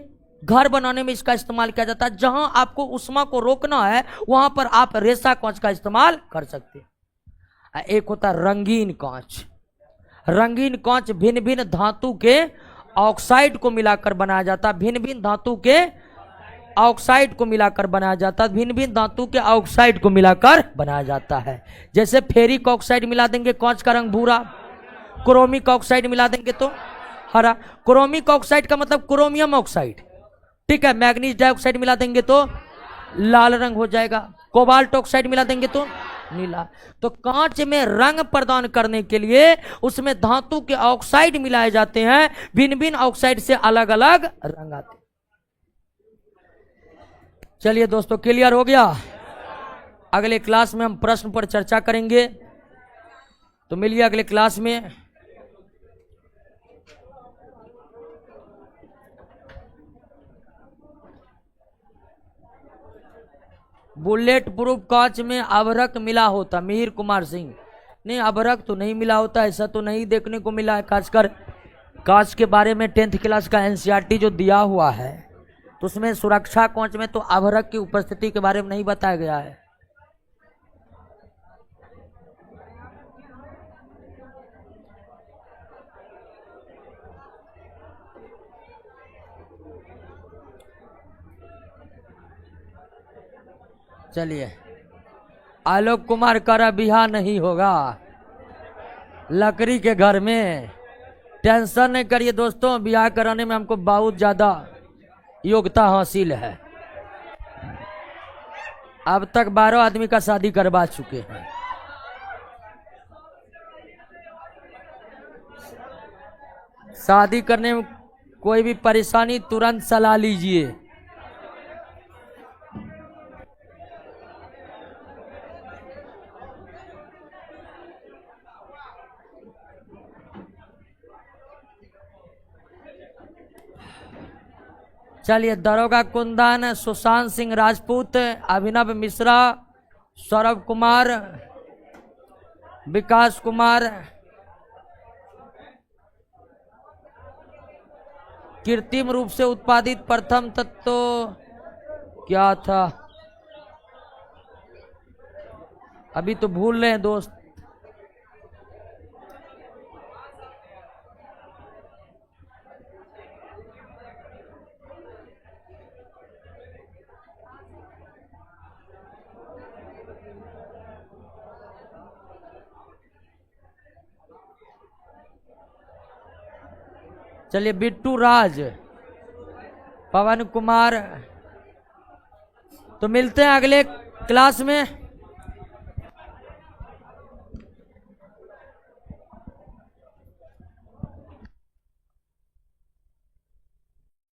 घर बनाने में इसका इस्तेमाल किया जाता है। जहां आपको उष्मा को रोकना है वहां पर आप रेशा कांच का इस्तेमाल कर सकते हैं। एक होता है रंगीन कांच। रंगीन कांच भिन्न भिन्न धातु के ऑक्साइड को मिलाकर बनाया जाता है, भिन्न भिन्न धातु के ऑक्साइड को मिलाकर बनाया जाता है, भिन्न भिन्न धातु के ऑक्साइड को मिलाकर बनाया जाता है। जैसे फेरिक ऑक्साइड मिला देंगे कांच का रंग भूरा, क्रोमिक ऑक्साइड मिला देंगे तो हरा। क्रोमिक ऑक्साइड का मतलब क्रोमियम ऑक्साइड, ठीक है। मैग्नीज डाइऑक्साइड मिला देंगे तो लाल रंग हो जाएगा, कोबाल्ट ऑक्साइड मिला देंगे तो नीला। तो कांच में रंग प्रदान करने के लिए उसमें धातु के ऑक्साइड मिलाए जाते हैं, भिन्न भिन्न ऑक्साइड से अलग अलग रंग आते हैं। चलिए दोस्तों, क्लियर हो गया। अगले क्लास में हम प्रश्न पर चर्चा करेंगे, तो मिलिए अगले क्लास में। बुलेट प्रूफ कांच में अभ्रक मिला होता, मिहिर कुमार सिंह। नहीं, अभ्रक तो नहीं मिला होता, ऐसा तो नहीं देखने को मिला है। खासकर कांच के बारे में 10th क्लास का एनसीईआरटी जो दिया हुआ है, तो उसमें सुरक्षा कांच में तो अभ्रक की उपस्थिति के बारे में नहीं बताया गया है। चलिए, आलोक कुमार का बिहा नहीं होगा लकड़ी के घर में। टेंशन नहीं करिए दोस्तों, बिहा कराने में हमको बहुत ज्यादा योग्यता हासिल है। अब तक 12 आदमी का शादी करवा चुके हैं। शादी करने में कोई भी परेशानी तुरंत सलाह लीजिए। चलिए, दरोगा कुंदन, सुशांत सिंह राजपूत, अभिनव मिश्रा, सौरभ कुमार, विकास कुमार, कृत्रिम रूप से उत्पादित प्रथम तत्व क्या था, अभी तो भूल रहे हैं दोस्त। चलिए, बिट्टू राज, पवन कुमार। तो मिलते हैं अगले क्लास में।